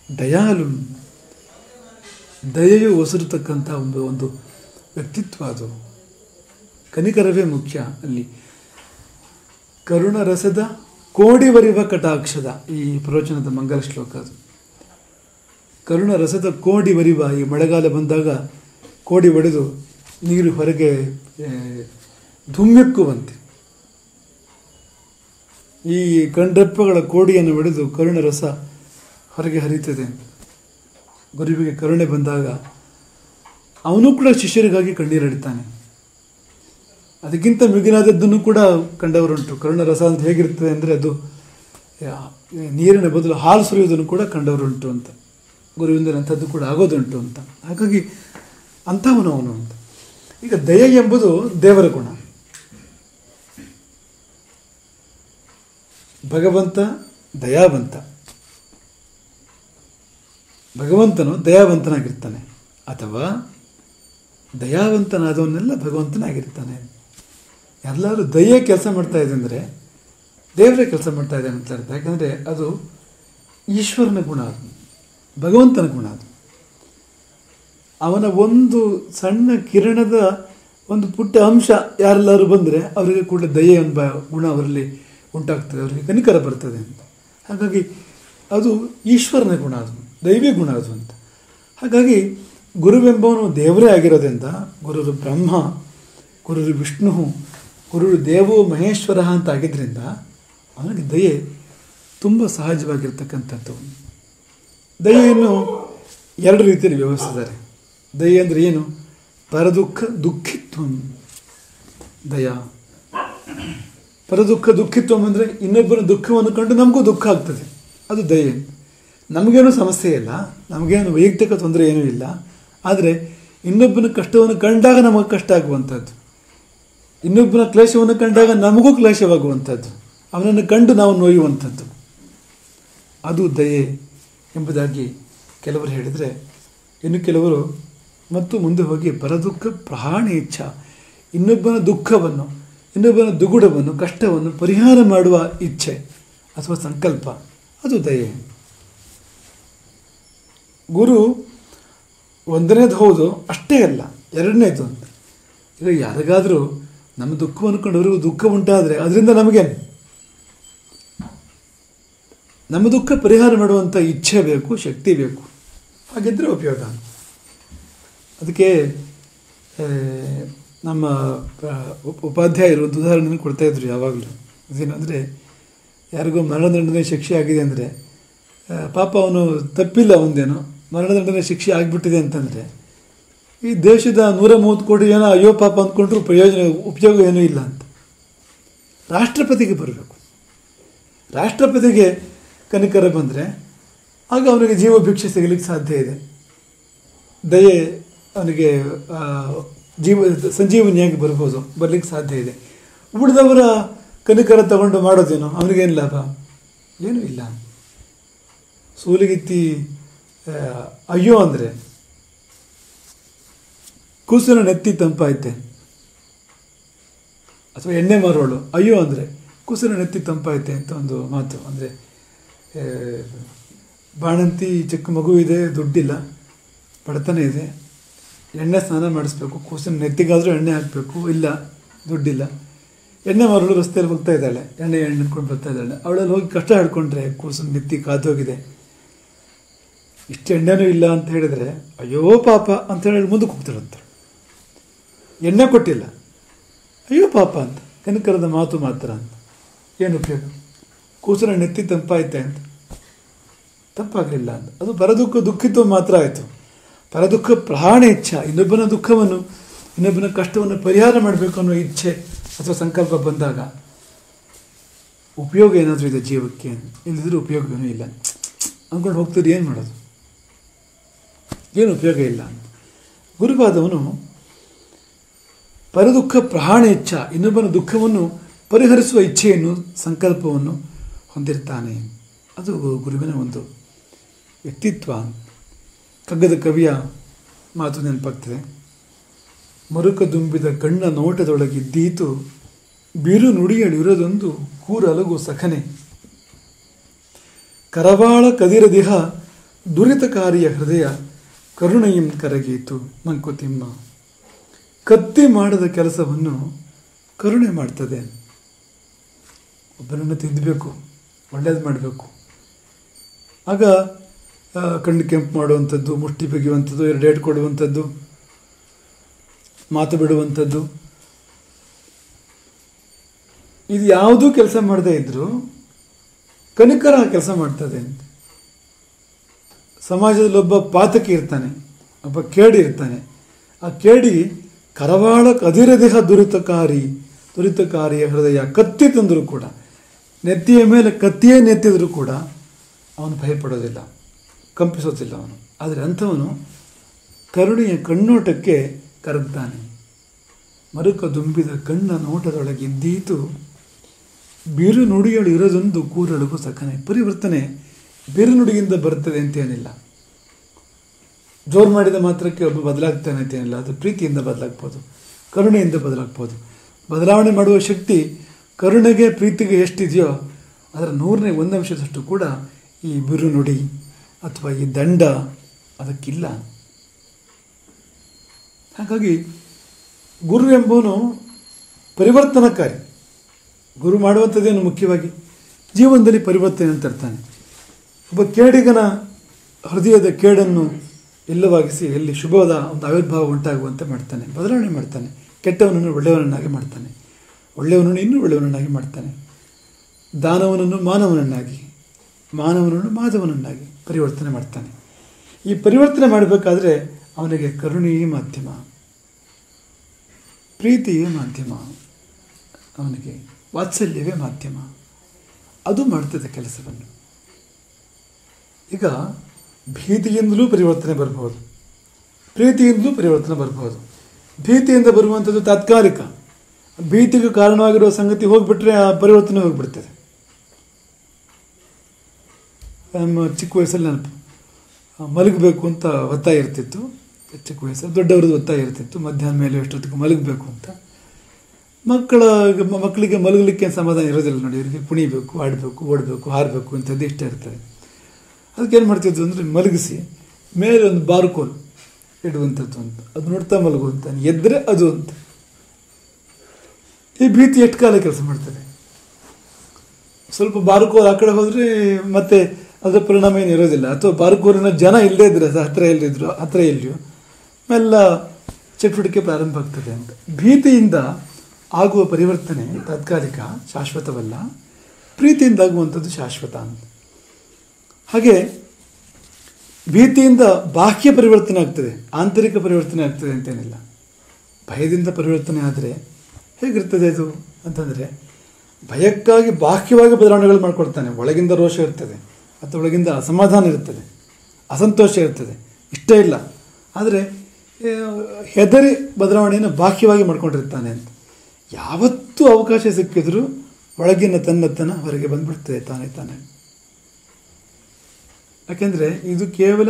ದಯಾಲು. ದಯೆಯು ಒಸರತಕ್ಕಂಥ ಒಂದು ವ್ಯಕ್ತಿತ್ವ. ಅದು ಕನಿಕರವೇ ಮುಖ್ಯ ಅಲ್ಲಿ. ಕರುಣರಸದ ಕೋಡಿವರಿವ ಕಟಾಕ್ಷದ ಈ ಪ್ರವಚನದ ಮಂಗಲ ಶ್ಲೋಕ ಅದು. ಕರುಣರಸದ ಕೋಡಿವರಿವ. ಈ ಮಳೆಗಾಲ ಬಂದಾಗ ಕೋಡಿ ಒಡೆದು ನೀರು ಹೊರಗೆ ಧುಮ್ಮೆಕ್ಕುವಂತೆ ಈ ಕಣ್ರೆಪ್ಪಗಳ ಕೋಡಿಯನ್ನು ಒಡೆದು ಕರುಣರಸ ಹೊರಗೆ ಹರಿಯುತ್ತದೆ. ಗುರುವಿಗೆ ಕರುಣೆ ಬಂದಾಗ ಅವನು ಕೂಡ ಶಿಷ್ಯರಿಗಾಗಿ ಕಣ್ಣೀರಿಡ್ತಾನೆ. ಅದಕ್ಕಿಂತ ಮಿಗಿಲಾದದ್ದನ್ನು ಕೂಡ ಕಂಡವರುಂಟು. ಕರುಣರಸ ಅಂತ ಹೇಗಿರ್ತದೆ ಅಂದರೆ ಅದು ನೀರಿನ ಬದಲು ಹಾಲು ಸುರಿಯೋದನ್ನು ಕೂಡ ಕಂಡವರುಂಟು ಅಂತ. ಗುರುವಿಂದ ಅಂಥದ್ದು ಕೂಡ ಆಗೋದುಂಟು ಅಂತ. ಹಾಗಾಗಿ ಅಂಥವನು ಅವನು ಅಂತ. ಈಗ ದಯೆ ಎಂಬುದು ದೇವರ ಗುಣ. ಭಗವಂತ ದಯಾವಂತ. ಭಗವಂತನು ದಯಾವಂತನಾಗಿರ್ತಾನೆ, ಅಥವಾ ದಯಾವಂತನಾದವನ್ನೆಲ್ಲ ಭಗವಂತನಾಗಿರ್ತಾನೆ. ಎಲ್ಲರೂ ದಯೆ ಕೆಲಸ ಮಾಡ್ತಾ ಇದೆ ಅಂದರೆ ದೇವರೇ ಕೆಲಸ ಮಾಡ್ತಾ ಇದೆ ಅಂತ ಅರ್ಥ. ಯಾಕಂದರೆ ಅದು ಈಶ್ವರನ ಗುಣ, ಅದು ಭಗವಂತನ ಗುಣ. ಅದು ಅವನ ಒಂದು ಸಣ್ಣ ಕಿರಣದ ಒಂದು ಪುಟ್ಟ ಅಂಶ ಯಾರೆಲ್ಲರೂ ಬಂದರೆ ಅವರಿಗೆ ಕೂಡ ದಯೆ ಎಂಬ ಗುಣ ಅವರಲ್ಲಿ ಉಂಟಾಗ್ತದೆ, ಅವರಿಗೆ ಕನಿಕರ ಬರ್ತದೆ ಅಂತ. ಹಾಗಾಗಿ ಅದು ಈಶ್ವರನ ಗುಣ, ಅದು ದೈವಿ ಗುಣ ಅದು ಅಂತ. ಹಾಗಾಗಿ ಗುರುವೆಂಬವನು ದೇವರೇ ಆಗಿರೋದ್ರಿಂದ ಗುರುರು ಬ್ರಹ್ಮ, ಗುರುರು ವಿಷ್ಣು, ಗುರುರು ದೇವೋ ಮಹೇಶ್ವರ ಅಂತ ಆಗಿದ್ದರಿಂದ ಅವನಿಗೆ ದಯೆ ತುಂಬ ಸಹಜವಾಗಿರ್ತಕ್ಕಂಥದ್ದು. ದಯೆಯನ್ನು ಎರಡು ರೀತಿಯಲ್ಲಿ ವ್ಯವಹರಿಸಿದ್ದಾರೆ. ದಯೆ ಅಂದರೆ ಏನು? ಪರದುಃಖ ದುಃಖಿತ್ವಂ ದಯ. ಪರದುಃಖ ದುಃಖಿತ್ವಂ ಅಂದರೆ ಇನ್ನೊಬ್ಬನ ದುಃಖವನ್ನು ಕಂಡು ನಮಗೂ ದುಃಖ ಆಗ್ತದೆ, ಅದು ದಯೆ. ನಮಗೇನು ಸಮಸ್ಯೆ ಇಲ್ಲ, ನಮಗೇನು ವೈಯಕ್ತಿಕ ತೊಂದರೆ ಏನೂ ಇಲ್ಲ, ಆದರೆ ಇನ್ನೊಬ್ಬನ ಕಷ್ಟವನ್ನು ಕಂಡಾಗ ನಮಗೆ ಕಷ್ಟ ಆಗುವಂಥದ್ದು, ಇನ್ನೊಬ್ಬನ ಕ್ಲೇಶವನ್ನು ಕಂಡಾಗ ನಮಗೂ ಕ್ಲೇಶವಾಗುವಂಥದ್ದು, ಅವನನ್ನು ಕಂಡು ನಾವು ನೋಯುವಂಥದ್ದು, ಅದು ದಯೆ ಎಂಬುದಾಗಿ ಕೆಲವರು ಹೇಳಿದರೆ, ಇನ್ನು ಕೆಲವರು ಮತ್ತು ಮುಂದೆ ಹೋಗಿ ಪರದುಃಖ ಪ್ರಹಾಣೇಚ್ಛ, ಇನ್ನೊಬ್ಬನ ದುಃಖವನ್ನು, ಇನ್ನೊಬ್ಬನ ದುಗುಡವನ್ನು, ಕಷ್ಟವನ್ನು ಪರಿಹಾರ ಮಾಡುವ ಇಚ್ಛೆ ಅಥವಾ ಸಂಕಲ್ಪ, ಅದು ದಯೆ. ಗುರು ಒಂದನೇದು ಹೌದು, ಅಷ್ಟೇ ಅಲ್ಲ, ಎರಡನೇದು ಅಂತ. ಈಗ ಯಾರಿಗಾದರೂ ನಮ್ಮ ದುಃಖವನ್ನು ಕಂಡವರಿಗೂ ದುಃಖ ಉಂಟಾದರೆ ಅದರಿಂದ ನಮಗೇನು? ನಮ್ಮ ದುಃಖ ಪರಿಹಾರ ಮಾಡುವಂಥ ಇಚ್ಛೆ ಬೇಕು, ಶಕ್ತಿ ಬೇಕು, ಹಾಗಿದ್ದರೆ ಉಪಯೋಗ. ಅದಕ್ಕೆ ನಮ್ಮ ಉಪಾಧ್ಯಾಯರು ಒಂದು ಉದಾಹರಣೆಯನ್ನು ಕೊಡ್ತಾಯಿದ್ರು ಯಾವಾಗಲೂ. ಅದೇನೆಂದರೆ, ಯಾರಿಗೂ ಮರಣದಂಡನೆ ಶಿಕ್ಷೆ ಆಗಿದೆ ಅಂದರೆ, ಪಾಪ ಅವನು ತಪ್ಪಿಲ್ಲ, ಒಂದೇನೋ ಮರಣದಂಡನೆ ಶಿಕ್ಷೆ ಆಗಿಬಿಟ್ಟಿದೆ ಅಂತಂದರೆ, ಈ ದೇಶದ 130 ಕೋಟಿ ಜನ ಅಯ್ಯೋ ಪಾಪ ಅಂದ್ಕೊಂಡ್ರು ಉಪಯೋಗ ಏನೂ ಇಲ್ಲ ಅಂತ. ರಾಷ್ಟ್ರಪತಿಗೆ ಬರಬೇಕು, ರಾಷ್ಟ್ರಪತಿಗೆ ಕನಿಕರ ಬಂದರೆ ಆಗ ಅವನಿಗೆ ಜೀವ ಭಿಕ್ಷೆ ಸಿಗಲಿಕ್ಕೆ ಸಾಧ್ಯ ಇದೆ, ದಯೆ ಅವನಿಗೆ ಸಂಜೀವನಿಯಾಗಿ ಬರಲಿಕ್ಕೆ ಸಾಧ್ಯ ಇದೆ. ಉಳಿದವರ ಕನಿಕರ ತಗೊಂಡು ಮಾಡೋದೇನು? ಅವನಿಗೇನು ಲಾಭ? ಏನೂ ಇಲ್ಲ. ಸೂಲಿಗಿತ್ತಿ ಅಯ್ಯೋ ಅಂದರೆ ಕೂಸಿನ ನೆತ್ತಿ ತಂಪಾಯ್ತೆ, ಅಥವಾ ಎಣ್ಣೆ ಮಾರೋಳು ಅಯ್ಯೋ ಅಂದರೆ ಕೂಸಿನ ನೆತ್ತಿ ತಂಪಾಯ್ತೆ ಅಂತ ಒಂದು ಮಾತು. ಅಂದರೆ ಬಾಣಂತಿ ಚಿಕ್ಕ ಮಗು ಇದೆ, ದುಡ್ಡಿಲ್ಲ, ಬಡತನ ಇದೆ, ಎಣ್ಣೆ ಸ್ನಾನ ಮಾಡಿಸ್ಬೇಕು, ಕೂಸಿನ ನೆತ್ತಿಗಾದರೂ ಎಣ್ಣೆ ಹಾಕಬೇಕು, ಇಲ್ಲ ದುಡ್ಡಿಲ್ಲ. ಎಣ್ಣೆ ಮಾರೋಳು ರಸ್ತೆಯಲ್ಲಿ ಹೋಗ್ತಾ ಇದ್ದಾಳೆ, ಎಣ್ಣೆ ಹಿಡ್ಕೊಂಡು ಬರ್ತಾ ಇದ್ದಾಳೆ, ಅವಳಲ್ಲಿ ಹೋಗಿ ಕಷ್ಟ ಹಿಡ್ಕೊಂಡ್ರೆ ಕೂಸಿನ ನೆತ್ತಿ ಕಾದೋಗಿದೆ, ಇಷ್ಟು ಎಣ್ಣೆನೂ ಇಲ್ಲ ಅಂತ ಹೇಳಿದರೆ ಅಯ್ಯೋ ಪಾಪ ಅಂತ ಹೇಳಿ ಮುಂದಕ್ಕೆ ಹೋಗ್ತಾರಂತೆ. ಎಣ್ಣೆ ಕೊಟ್ಟಿಲ್ಲ, ಅಯ್ಯೋ ಪಾಪ ಅಂತ, ಕನಿಕರದ ಮಾತು ಮಾತ್ರ ಅಂತ. ಏನು ಉಪಯೋಗ? ಕೂಸಿನ ನೆತ್ತಿ ತಂಪಾಯ್ತೆ ಅಂತ, ತಪ್ಪಾಗಲಿಲ್ಲ ಅಂತ. ಅದು ಪರದುಃಖ ದುಃಖಿತ್ವ ಮಾತ್ರ ಆಯಿತು. ಪರದುಃಖ ಪ್ರಹಾಣ ಇಚ್ಛೆ, ಇನ್ನೊಬ್ಬನ ದುಃಖವನ್ನು, ಇನ್ನೊಬ್ಬನ ಕಷ್ಟವನ್ನು ಪರಿಹಾರ ಮಾಡಬೇಕು ಅನ್ನೋ ಇಚ್ಛೆ ಅಥವಾ ಸಂಕಲ್ಪ ಬಂದಾಗ ಉಪಯೋಗ ಏನಾದರೂ ಇದೆ ಜೀವಕ್ಕೆ, ಇಲ್ಲದಿದ್ರೂ ಉಪಯೋಗವೂ ಇಲ್ಲ ಅಂದ್ಕೊಂಡು ಹೋಗ್ತೀರಿ, ಏನು ಮಾಡೋದು? ಏನು ಉಪಯೋಗ ಇಲ್ಲ ಅಂತ. ಗುರುವಾದವನು ಪರದುಃಖ ಪ್ರಹಾಣ ಇಚ್ಛ, ಇನ್ನೊಬ್ಬನ ದುಃಖವನ್ನು ಪರಿಹರಿಸುವ ಇಚ್ಛೆಯನ್ನು, ಸಂಕಲ್ಪವನ್ನು ಹೊಂದಿರ್ತಾನೆ. ಅದು ಗುರುವಿನ ಒಂದು ವ್ಯಕ್ತಿತ್ವ. ಕಗ್ಗದ ಕವಿಯ ಮಾತು ನೆನಪಾಗ್ತದೆ. ಮರುಕ ದುಂಬಿದ ಕಣ್ಣ ನೋಟದೊಳಗಿದ್ದೀತು, ಬಿರು ನುಡಿಯಳಿರದೊಂದು ಕೂರಲಗು ಸಖನೆ, ಕರವಾಳ ಕದಿರದಿಹ ದುರಿತಕಾರಿಯ ಹೃದಯ, ಕರುಣೆಯಂ ಕರಗೀತು ಮಂಕುತಿಮ್ಮ. ಕತ್ತಿ ಮಾಡದ ಕೆಲಸವನ್ನು ಕರುಣೆ ಮಾಡ್ತದೆ. ಒಬ್ಬರನ್ನು ತಿದ್ದಬೇಕು, ಒಳ್ಳೇದು ಮಾಡಬೇಕು, ಆಗ ಕಣ್ಣು ಕೆಂಪು ಮಾಡುವಂಥದ್ದು, ಮುಷ್ಟಿ ಬಗೆಯುವಂಥದ್ದು, 2 ಏಟು ಕೊಡುವಂಥದ್ದು, ಮಾತು ಬಿಡುವಂಥದ್ದು, ಇದು ಯಾವುದೂ ಕೆಲಸ ಮಾಡದೇ ಇದ್ದರೂ ಕನಿಕರ ಕೆಲಸ ಮಾಡ್ತದೆ ಅಂತ. ಸಮಾಜದಲ್ಲಿ ಒಬ್ಬ ಪಾತಕಿ ಇರ್ತಾನೆ, ಒಬ್ಬ ಕೇಡಿ ಇರ್ತಾನೆ. ಆ ಕೇಡಿ ಕರವಾಳ ಕದಿರದೇಹ ದುರಿತಕಾರಿಯ ಹೃದಯ, ಕತ್ತಿ ತಂದರೂ ಕೂಡ, ನೆತ್ತಿಯ ಮೇಲೆ ಕತ್ತಿಯೇ ನೆತ್ತಿದರೂ ಕೂಡ ಅವನು ಭಯಪಡೋದಿಲ್ಲ, ಕಂಪಿಸೋದಿಲ್ಲ ಅವನು. ಆದರೆ ಅಂಥವನು ಕರುಣೆಯ ಕಣ್ಣೋಟಕ್ಕೆ ಕರಗ್ತಾನೆ. ಮರುಕ ದುಂಬಿದ ಕಣ್ಣ ನೋಟದೊಳಗಿದ್ದೀತು, ಬಿರು ನುಡಿಗಳು ಇರೋದೊಂದು ಕೂರಳಗು ಸಖನೆ. ಪರಿವರ್ತನೆ ಬಿರುನುಡಿಯಿಂದ ಬರ್ತದೆ ಅಂತೇನಿಲ್ಲ, ಜೋರು ಮಾಡಿದ ಮಾತ್ರಕ್ಕೆ ಒಬ್ಬ ಬದಲಾಗ್ತಾನೆ ಅಂತೇನಿಲ್ಲ. ಅದು ಪ್ರೀತಿಯಿಂದ ಬದಲಾಗ್ಬೋದು, ಕರುಣೆಯಿಂದ ಬದಲಾಗ್ಬೋದು. ಬದಲಾವಣೆ ಮಾಡುವ ಶಕ್ತಿ ಕರುಣೆಗೆ, ಪ್ರೀತಿಗೆ ಎಷ್ಟಿದೆಯೋ ಅದರ 100% ಕೂಡ ಈ ಬಿರುನುಡಿ ಅಥವಾ ಈ ದಂಡ ಅದಕ್ಕಿಲ್ಲ. ಹಾಗಾಗಿ ಗುರು ಎಂಬುವನು ಪರಿವರ್ತನಕಾರಿ. ಗುರು ಮಾಡುವಂಥದ್ದೇನು ಮುಖ್ಯವಾಗಿ ಜೀವನದಲ್ಲಿ ಪರಿವರ್ತನೆ ಅಂತ ತರ್ತಾನೆ. ಒಬ್ಬ ಕೇಡಿಗನ ಹೃದಯದ ಕೇಡನ್ನು ಇಲ್ಲವಾಗಿಸಿ ಎಲ್ಲಿ ಶುಭವಾದ ಒಂದು ಆವಿರ್ಭಾವ ಉಂಟಾಗುವಂತೆ ಮಾಡ್ತಾನೆ, ಬದಲಾವಣೆ ಮಾಡ್ತಾನೆ. ಕೆಟ್ಟವನನ್ನು ಒಳ್ಳೆಯವನನ್ನಾಗಿ ಮಾಡ್ತಾನೆ, ಒಳ್ಳೆಯವನನ್ನು ಇನ್ನೂ ಒಳ್ಳೆಯವನನ್ನಾಗಿ ಮಾಡ್ತಾನೆ. ದಾನವನನ್ನು ಮಾನವನನ್ನಾಗಿ, ಮಾನವನನ್ನು ಮಾಧವನನ್ನಾಗಿ ಪರಿವರ್ತನೆ ಮಾಡ್ತಾನೆ. ಈ ಪರಿವರ್ತನೆ ಮಾಡಬೇಕಾದ್ರೆ ಅವನಿಗೆ ಕರುಣೆಯೇ ಮಾಧ್ಯಮ, ಪ್ರೀತಿಯೇ ಮಾಧ್ಯಮ, ಅವನಿಗೆ ವಾತ್ಸಲ್ಯವೇ ಮಾಧ್ಯಮ. ಅದು ಮಾಡ್ತದೆ ಕೆಲಸವನ್ನು. ಈಗ ಭೀತಿಯಿಂದಲೂ ಪರಿವರ್ತನೆ ಬರಬಹುದು, ಪ್ರೀತಿಯಿಂದಲೂ ಪರಿವರ್ತನೆ ಬರಬಹುದು. ಭೀತಿಯಿಂದ ಬರುವಂಥದ್ದು ತಾತ್ಕಾಲಿಕ. ಭೀತಿಗೆ ಕಾರಣವಾಗಿರುವ ಸಂಗತಿ ಹೋಗಿಬಿಟ್ರೆ ಆ ಪರಿವರ್ತನೆ ಹೋಗಿಬಿಡ್ತದೆ. ನಮ್ಮ ಚಿಕ್ಕ ವಯಸ್ಸಲ್ಲಿ ನೆನಪು, ಮಲಗಬೇಕು ಅಂತ ಒತ್ತಾಯ ಇರ್ತಿತ್ತು. ಚಿಕ್ಕ ವಯಸ್ಸಲ್ಲಿ ದೊಡ್ಡವ್ರದ್ದು ಒತ್ತಾಯ ಇರ್ತಿತ್ತು, ಮಧ್ಯಾಹ್ನ ಮೇಲೆ ಎಷ್ಟೊತ್ತಿಗೆ ಮಲಗಬೇಕು ಅಂತ. ಮಕ್ಕಳಿಗೆ ಮಲಗಲಿಕ್ಕೆ ಸಮಾಧಾನ ಇರೋದಿಲ್ಲ ನೋಡಿ. ಇವರಿಗೆ ಕುಣಿಬೇಕು, ಆಡಬೇಕು, ಓಡಬೇಕು, ಹಾರಬೇಕು ಇಂಥದ್ದು ಇಷ್ಟ ಇರ್ತದೆ. ಅದಕ್ಕೆ ಏನು ಮಾಡ್ತಿದ್ದು ಅಂದರೆ ಮಲಗಿಸಿ ಮೇಲೆ ಒಂದು ಬಾರ್ಕೋಲ್ ಇಡುವಂಥದ್ದು ಅಂತ, ಅದು ನೋಡ್ತಾ ಮಲಗುವಂತಾನೆ, ಎದ್ದರೆ ಅದು ಅಂತ. ಈ ಭೀತಿ ಎಷ್ಟು ಕಾಲ ಕೆಲಸ ಮಾಡ್ತದೆ? ಸ್ವಲ್ಪ ಬಾರ್ಕೋಲ್ ಆ ಕಡೆ ಹೋದರೆ ಮತ್ತೆ ಅದರ ಪರಿಣಾಮ ಏನು ಇರೋದಿಲ್ಲ. ಅಥವಾ ಬಾರ್ಕೋಲಿನ ಜನ ಇಲ್ಲದೇ ಇದ್ರೆ ಹತ್ತಿರ ಎಲ್ಲಿಯೋ ಎಲ್ಲ ಚಟುವಟಿಕೆ ಪ್ರಾರಂಭ ಆಗ್ತದೆ ಅಂತ. ಭೀತಿಯಿಂದ ಆಗುವ ಪರಿವರ್ತನೆ ತಾತ್ಕಾಲಿಕ, ಶಾಶ್ವತವಲ್ಲ. ಪ್ರೀತಿಯಿಂದ ಆಗುವಂಥದ್ದು ಶಾಶ್ವತ ಅಂತ. ಹಾಗೆ ಭೀತಿಯಿಂದ ಬಾಹ್ಯ ಪರಿವರ್ತನೆ ಆಗ್ತದೆ, ಆಂತರಿಕ ಪರಿವರ್ತನೆ ಆಗ್ತದೆ ಅಂತೇನಿಲ್ಲ. ಭಯದಿಂದ ಪರಿವರ್ತನೆ ಆದರೆ ಹೇಗಿರ್ತದೆ ಅದು ಅಂತಂದರೆ, ಭಯಕ್ಕಾಗಿ ಬಾಹ್ಯವಾಗಿ ಬದಲಾವಣೆಗಳು ಮಾಡ್ಕೊಳ್ತಾನೆ. ಒಳಗಿಂದ ರೋಷ ಇರ್ತದೆ, ಅಥವಾ ಒಳಗಿಂದ ಅಸಮಾಧಾನ ಇರ್ತದೆ, ಅಸಂತೋಷ ಇರ್ತದೆ, ಇಷ್ಟ ಇಲ್ಲ. ಆದರೆ ಹೆದರಿ ಬದಲಾವಣೆಯನ್ನು ಬಾಹ್ಯವಾಗಿ ಮಾಡ್ಕೊಂಡಿರ್ತಾನೆ ಅಂತ. ಯಾವತ್ತೂ ಅವಕಾಶ ಸಿಕ್ಕಿದ್ರೂ ಒಳಗಿನ ತನ್ನತನ ಹೊರಗೆ ಬಂದ್ಬಿಡ್ತದೆ ತಾನೇ. ಯಾಕೆಂದರೆ ಇದು ಕೇವಲ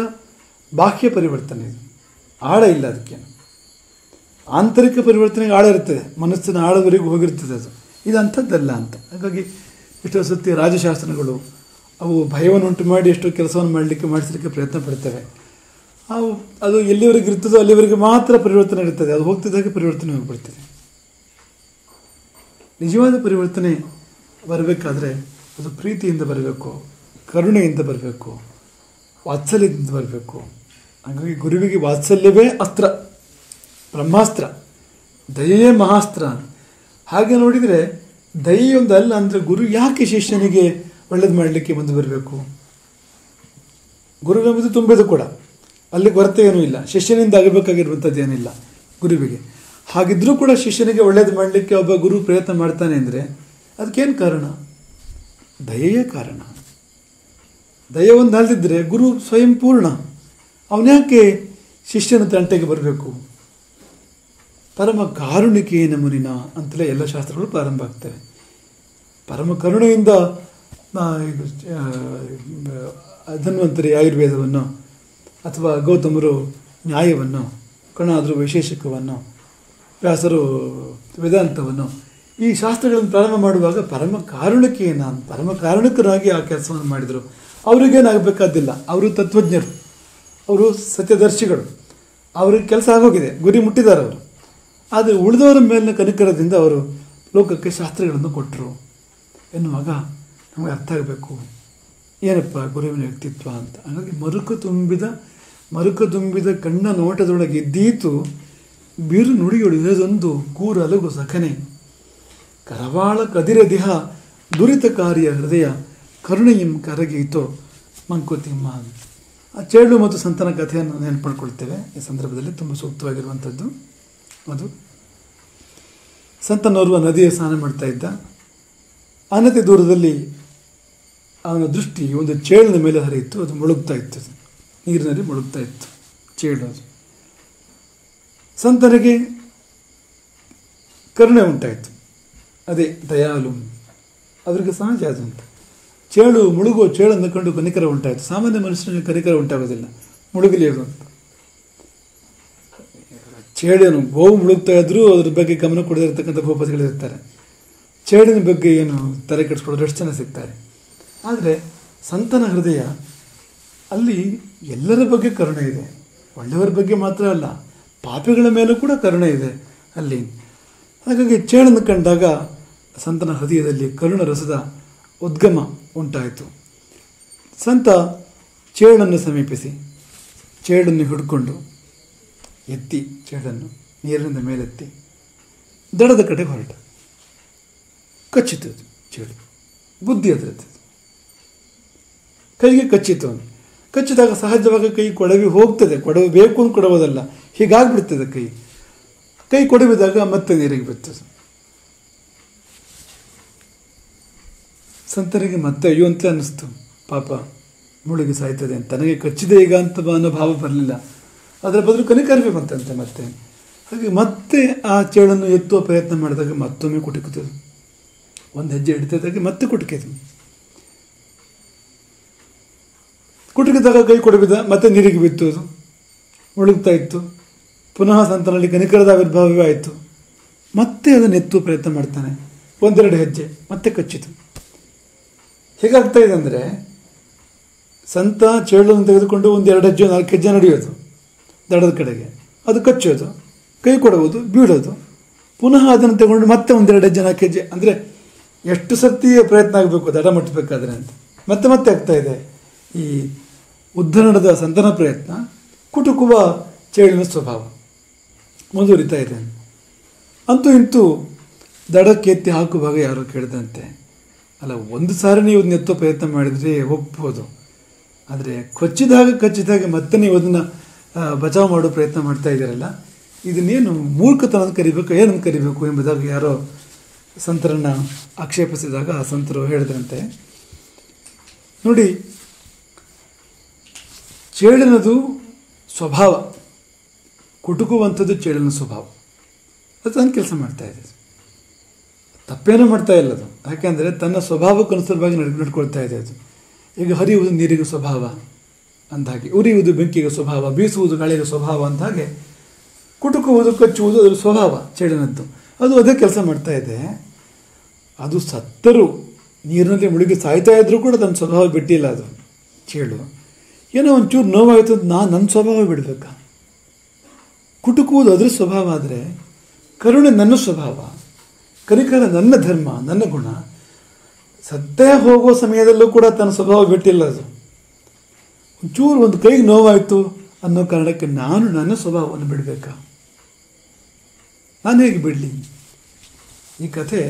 ಬಾಹ್ಯ ಪರಿವರ್ತನೆ, ಇದು ಆಳ ಇಲ್ಲ. ಅದಕ್ಕೆ ಆಂತರಿಕ ಪರಿವರ್ತನೆಗೆ ಆಳ ಇರ್ತದೆ, ಮನಸ್ಸಿನ ಆಳದವರೆಗೂ ಹೋಗಿರ್ತದೆ. ಇದು ಅಂಥದ್ದಲ್ಲ ಅಂತ. ಹಾಗಾಗಿ ಎಷ್ಟೋ ಸತಿ ರಾಜಶಾಸ್ತ್ರಗಳು ಅವು ಭಯವನ್ನು ಉಂಟು ಮಾಡಿ ಎಷ್ಟೋ ಕೆಲಸವನ್ನು ಮಾಡಿಸಲಿಕ್ಕೆ ಪ್ರಯತ್ನ ಪಡ್ತವೆ. ಅದು ಎಲ್ಲಿವರೆಗೆ ಇರ್ತದೋ ಅಲ್ಲಿವರೆಗೆ ಮಾತ್ರ ಪರಿವರ್ತನೆ ಇರ್ತದೆ. ಅದು ಹೋಗ್ತಿದ್ದಾಗೆ ಪರಿವರ್ತನೆ ಹೋಗ್ಬಿಡ್ತದೆ. ನಿಜವಾದ ಪರಿವರ್ತನೆ ಬರಬೇಕಾದ್ರೆ ಅದು ಪ್ರೀತಿಯಿಂದ ಬರಬೇಕು, ಕರುಣೆಯಿಂದ ಬರಬೇಕು, ವಾತ್ಸಲ್ಯದಿಂದ ಬರಬೇಕು. ಹಾಗಾಗಿ ಗುರುವಿಗೆ ವಾತ್ಸಲ್ಯವೇ ಅಸ್ತ್ರ, ಬ್ರಹ್ಮಾಸ್ತ್ರ, ದಯೆಯೇ ಮಹಾಸ್ತ್ರ. ಹಾಗೆ ನೋಡಿದರೆ ದಯೆಯೊಂದು ಅಲ್ಲ ಅಂದರೆ ಗುರು ಯಾಕೆ ಶಿಷ್ಯನಿಗೆ ಒಳ್ಳೇದು ಮಾಡಲಿಕ್ಕೆ ಮುಂದೆ ಬರಬೇಕು? ಗುರುವೆಂಬುದು ತುಂಬಿದು ಕೂಡ, ಅಲ್ಲಿ ಕೊರತೆ ಏನೂ ಇಲ್ಲ. ಶಿಷ್ಯನಿಂದ ಆಗಬೇಕಾಗಿರುವಂಥದ್ದು ಏನಿಲ್ಲ ಗುರುವಿಗೆ. ಹಾಗಿದ್ರೂ ಕೂಡ ಶಿಷ್ಯನಿಗೆ ಒಳ್ಳೇದು ಮಾಡಲಿಕ್ಕೆ ಒಬ್ಬ ಗುರು ಪ್ರಯತ್ನ ಮಾಡ್ತಾನೆ ಅಂದರೆ ಅದಕ್ಕೇನು ಕಾರಣ? ದಯೆಯೇ ಕಾರಣ. ದಯೆ ಒಂದು ಅಲ್ದಿದ್ರೆ ಗುರು ಸ್ವಯಂ ಪೂರ್ಣ. ಅವನ್ಯಾಕೆ ಶಿಷ್ಯನ ತಂಟೆಗೆ ಬರಬೇಕು? ಪರಮ ಕಾರುಣಿಕೇನ ಮುನಿನ ಅಂತಲೇ ಎಲ್ಲ ಶಾಸ್ತ್ರಗಳು ಪ್ರಾರಂಭ ಆಗ್ತವೆ. ಪರಮ ಕರುಣೆಯಿಂದ ಧನ್ವಂತರಿ ಆಯುರ್ವೇದವನ್ನು, ಅಥವಾ ಗೌತಮರು ನ್ಯಾಯವನ್ನು, ಕಣಾದರು ವೈಶೇಷಿಕವನ್ನು, ವ್ಯಾಸರು ವೇದಾಂತವನ್ನು, ಈ ಶಾಸ್ತ್ರಗಳನ್ನು ಪ್ರಾರಂಭ ಮಾಡುವಾಗ ಪರಮ ಕಾರುಣಿಕರಾಗಿ ಆ ಕೆಲಸವನ್ನು ಮಾಡಿದರು. ಅವರಿಗೇನಾಗಬೇಕಾದಿಲ್ಲ. ಅವರು ತತ್ವಜ್ಞರು, ಅವರು ಸತ್ಯದರ್ಶಿಗಳು, ಅವ್ರಿಗೆ ಕೆಲಸ ಆಗೋಗಿದೆ, ಗುರಿ ಮುಟ್ಟಿದ್ದಾರೆ ಅವರು. ಆದರೆ ಉಳಿದವರ ಮೇಲಿನ ಕನಿಕರದಿಂದ ಅವರು ಲೋಕಕ್ಕೆ ಶಾಸ್ತ್ರಗಳನ್ನು ಕೊಟ್ಟರು ಎನ್ನುವಾಗ ನಮಗೆ ಅರ್ಥ ಆಗಬೇಕು ಏನಪ್ಪ ಗುರುವಿನ ವ್ಯಕ್ತಿತ್ವ ಅಂತ. ಹಾಗಾಗಿ ಮರುಕ ತುಂಬಿದ ಕಣ್ಣ ನೋಟದೊಳಗೆ ಇದ್ದೀತು ಬಿರು ನುಡಿಯೊಳಿದೊಂದು ಕೂರ ಅಲಗು ಸಖನೆ ಕರವಾಳ ಕದಿರ ದೇಹ ದುರಿತಕಾರಿಯ ಹೃದಯ ಕರುಣೆಯಂ ಕರಗೀತೋ ಮಂಕುತಿಮ್ಮ. ಆ ಚೇಳು ಮತ್ತು ಸಂತನ ಕಥೆಯನ್ನು ನೆನಪು ಮಾಡ್ಕೊಳ್ತೇವೆ ಈ ಸಂದರ್ಭದಲ್ಲಿ. ತುಂಬ ಸೂಕ್ತವಾಗಿರುವಂಥದ್ದು ಅದು. ಸಂತನೋರ್ವ ನದಿಯ ಸ್ನಾನ ಮಾಡ್ತಾ ಇದ್ದ. ಅನತಿ ದೂರದಲ್ಲಿ ಅವನ ದೃಷ್ಟಿ ಒಂದು ಚೇಳಿನ ಮೇಲೆ ಹರಿಯಿತು. ಅದು ಮುಳುಗ್ತಾ ಇತ್ತು, ನೀರಿನಲ್ಲಿ ಮುಳುಗ್ತಾ ಇತ್ತು ಚೇಳು. ಅದು ಸಂತನಿಗೆ ಕರುಣೆ ಉಂಟಾಯಿತು. ಅದೇ ದಯಾಲು, ಅವರಿಗೆ ಸಹಜ ಅದು ಅಂತ. ಮುಳುಗುವ ಚೇಳನ್ನು ಕಂಡು ಕನಿಕರ ಉಂಟಾಯಿತು. ಸಾಮಾನ್ಯ ಮನುಷ್ಯನಿಗೆ ಕನಿಕರ ಉಂಟಾಗೋದಿಲ್ಲ, ಮುಳುಗಲಿ ಅದು ಅಂತ. ಚೇಳನ್ನು ಗೋವು ಮುಳುಗ್ತಾ ಇದ್ರೂ ಅದ್ರ ಬಗ್ಗೆ ಗಮನ ಕೊಡದಿರ್ತಕ್ಕಂಥ ಭೂಪತಿಗಳಿರ್ತಾರೆ. ಚೇಳಿನ ಬಗ್ಗೆ ಏನು ತಲೆ ಕೆಡಿಸ್ಕೊಳ್ಳೋರು ಎಷ್ಟು ಜನ ಸಿಗ್ತಾರೆ. ಆದರೆ ಸಂತನ ಹೃದಯ ಅಲ್ಲಿ ಎಲ್ಲರ ಬಗ್ಗೆ ಕರುಣೆ ಇದೆ. ಒಳ್ಳೆಯವರ ಬಗ್ಗೆ ಮಾತ್ರ ಅಲ್ಲ, ಪಾಪಿಗಳ ಮೇಲೂ ಕೂಡ ಕರುಣೆ ಇದೆ. ಅಲ್ಲಿ. ಹಾಗಾಗಿ ಚೇಳನ್ನು ಕಂಡಾಗ ಸಂತನ ಹೃದಯದಲ್ಲಿ ಕರುಣ ರಸದ ಉದ್ಗಮ ಉಂಟಾಯಿತು. ಸಂತ ಚೇಳನ್ನು ಸಮೀಪಿಸಿ ಚೇಳನ್ನು ಹಿಡ್ಕೊಂಡು ಎತ್ತಿ ಚೇಳನ್ನು ನೀರಿನಿಂದ ಮೇಲೆತ್ತಿ ದಡದ ಕಡೆ ಹೊರಟ. ಕಚ್ಚಿತು ಚೇಳು, ಬುದ್ಧಿ ಅದರದ್ದು, ಕೈಗೆ ಕಚ್ಚಿತು. ಕಚ್ಚಿದಾಗ ಸಹಜವಾಗಿ ಕೈ ಕೊಡವಿ ಹೋಗ್ತದೆ, ಕೊಡವೆ ಬೇಕು ಅಂತ ಕೊಡುವುದಲ್ಲ, ಹೀಗಾಗ್ಬಿಡ್ತದೆ ಕೈ ಕೊಡವಿದಾಗ ಮತ್ತೆ ನೀರಿಗೆ ಬಿಡ್ತದೆ. ಸಂತರಿಗೆ ಮತ್ತೆ ಅಯ್ಯೋ ಅಂತ ಅನ್ನಿಸ್ತು, ಪಾಪ ಮುಳುಗಿ ಸಾಯ್ತದೆ ಅಂತ, ನನಗೆ ಕಚ್ಚಿದೆ ಈಗ ಅಂತ ಅನ್ನೋ ಭಾವ ಬರಲಿಲ್ಲ, ಅದರ ಬದಲು ಕನಿಕರಿವೆ ಬಂತಂತೆ ಮತ್ತೆ. ಹಾಗೆ ಮತ್ತೆ ಆ ಚೇಳನ್ನು ಎತ್ತುವ ಪ್ರಯತ್ನ ಮಾಡಿದಾಗ ಮತ್ತೊಮ್ಮೆ ಕುಟುಕುತ್ತದೆ. ಒಂದು ಹೆಜ್ಜೆ ಹಿಡಿತಿದ್ದಾಗೆ ಮತ್ತೆ ಕುಟುಕಿತು. ಕುಟುಕಿದಾಗ ಕೈ ಕೊಡಬಿದ, ಮತ್ತೆ ನೀರಿಗೆ ಬಿತ್ತು, ಅದು ಮುಳುಗ್ತಾ ಇತ್ತು. ಪುನಃ ಸಂತನಲ್ಲಿ ಕನಿಕರದ ಆವಿರ್ಭಾವವೇ ಆಯಿತು. ಮತ್ತೆ ಅದನ್ನು ಎತ್ತುವ ಪ್ರಯತ್ನ ಮಾಡ್ತಾನೆ, ಒಂದೆರಡು ಹೆಜ್ಜೆ, ಮತ್ತೆ ಕಚ್ಚಿತು. ಹೇಗಾಗ್ತಾ ಇದೆ ಅಂದರೆ, ಸಂತ ಚೇಳನ್ನು ತೆಗೆದುಕೊಂಡು ಒಂದೆರಡು ಹೆಜ್ಜೆ 4 ಹೆಜ್ಜೆ ನಡೆಯೋದು ದಡದ ಕಡೆಗೆ, ಅದು ಕಚ್ಚೋದು, ಕೈ ಕೊಡುವುದು, ಬೀಳೋದು, ಪುನಃ ಅದನ್ನು ತಗೊಂಡು ಮತ್ತೆ ಒಂದೆರಡು ಹೆಜ್ಜೆ 4 ಹೆಜ್ಜೆ, ಅಂದರೆ ಎಷ್ಟು ಸರ್ತಿ ಪ್ರಯತ್ನ ಆಗಬೇಕು ದಡ ಮುಟ್ಟಬೇಕಾದ್ರೆ ಅಂತ ಮತ್ತೆ ಮತ್ತೆ ಆಗ್ತಾ ಇದೆ. ಈ ಉದ್ಧರಣದ ಸಂತನ ಪ್ರಯತ್ನ ಕುಟುಕುವ ಚೇಳಿನ ಸ್ವಭಾವ ಮುಂದುವರಿತಾ ಇದೆ. ಅಂತೂ ಇಂತೂ ದಡಕ್ಕೆ ಎತ್ತಿ ಹಾಕುವಾಗ ಯಾರೋ ಕೇಳಿದಂತೆ, ಅಲ್ಲ ಒಂದು ಸಾರಿ ನೀವು ಅದನ್ನ ಎತ್ತೋ ಪ್ರಯತ್ನ ಮಾಡಿದರೆ ಒಪ್ಬೋದು, ಆದರೆ ಕಚ್ಚಿದಾಗ ಮತ್ತೆ ನೀವು ಅದನ್ನು ಬಚಾವ್ ಮಾಡೋ ಪ್ರಯತ್ನ ಮಾಡ್ತಾ ಇದ್ದೀರಲ್ಲ, ಇದನ್ನೇನು ಮೂರ್ಖತನ ಅಂತ ಕರಿಬೇಕು, ಏನಂತ ಕರಿಬೇಕು ಎಂಬುದಾಗಿ ಯಾರೋ ಸಂತರನ್ನು ಆಕ್ಷೇಪಿಸಿದಾಗ ಆ ಸಂತರು ಹೇಳಿದ್ರಂತೆ, ನೋಡಿ ಚೇಳಿನದು ಸ್ವಭಾವ, ಕುಟುಕುವಂಥದ್ದು ಚೇಳಿನ ಸ್ವಭಾವ, ಅದು ತನ್ನ ಕೆಲಸ ಮಾಡ್ತಾ ಇದೆ, ತಪ್ಪೇನೂ ಮಾಡ್ತಾ ಇಲ್ಲ ಅದು. ಯಾಕೆಂದರೆ ತನ್ನ ಸ್ವಭಾವಕ್ಕೆ ಅನುಸಾರವಾಗಿ ನಡ್ಕೊಳ್ತಾ ಇದೆ ಅದು. ಈಗ ಹರಿಯುವುದು ನೀರಿಗೆ ಸ್ವಭಾವ ಅಂದಾಗೆ, ಉರಿಯುವುದು ಬೆಂಕಿಗೆ ಸ್ವಭಾವ, ಬೀಸುವುದು ಗಾಳಿಗೆ ಸ್ವಭಾವ ಅಂತ ಹಾಗೆ ಕುಟುಕುವುದು ಕಚ್ಚುವುದು ಅದರ ಸ್ವಭಾವ ಚೇಳಿನದ್ದು. ಅದು ಅದೇ ಕೆಲಸ ಮಾಡ್ತಾ ಇದೆ. ಅದು ಸತ್ತರೂ ನೀರಿನಲ್ಲಿ ಮುಳುಗಿ ಸಾಯ್ತಾ ಇದ್ರೂ ಕೂಡ ತನ್ನ ಸ್ವಭಾವ ಬಿಟ್ಟಿಲ್ಲ ಅದು ಚೇಳು. ಏನೋ ಒಂಚೂರು ನೋವಾಯಿತು ಅಂತ ನನ್ನ ಸ್ವಭಾವ ಬಿಡಬೇಕಾ? ಕುಟುಕುವುದು ಅದರ ಸ್ವಭಾವ ಆದರೆ ಕರುಣೆ ನನ್ನ ಸ್ವಭಾವ, ಕನಿಕರ ನನ್ನ ಧರ್ಮ, ನನ್ನ ಗುಣ. ಸತ್ತೇ ಹೋಗುವ ಸಮಯದಲ್ಲೂ ಕೂಡ ತನ್ನ ಸ್ವಭಾವ ಬಿಟ್ಟಿಲ್ಲ ಅದು. ಒಂಚೂರು ಒಂದು ಕೈಗೆ ನೋವಾಯಿತು ಅನ್ನೋ ಕಾರಣಕ್ಕೆ ನಾನು ನನ್ನ ಸ್ವಭಾವವನ್ನು ಬಿಡಬೇಕಾ? ನಾನು ಹೇಗೆ ಬಿಡಲಿ? ಈ ಕಥೆ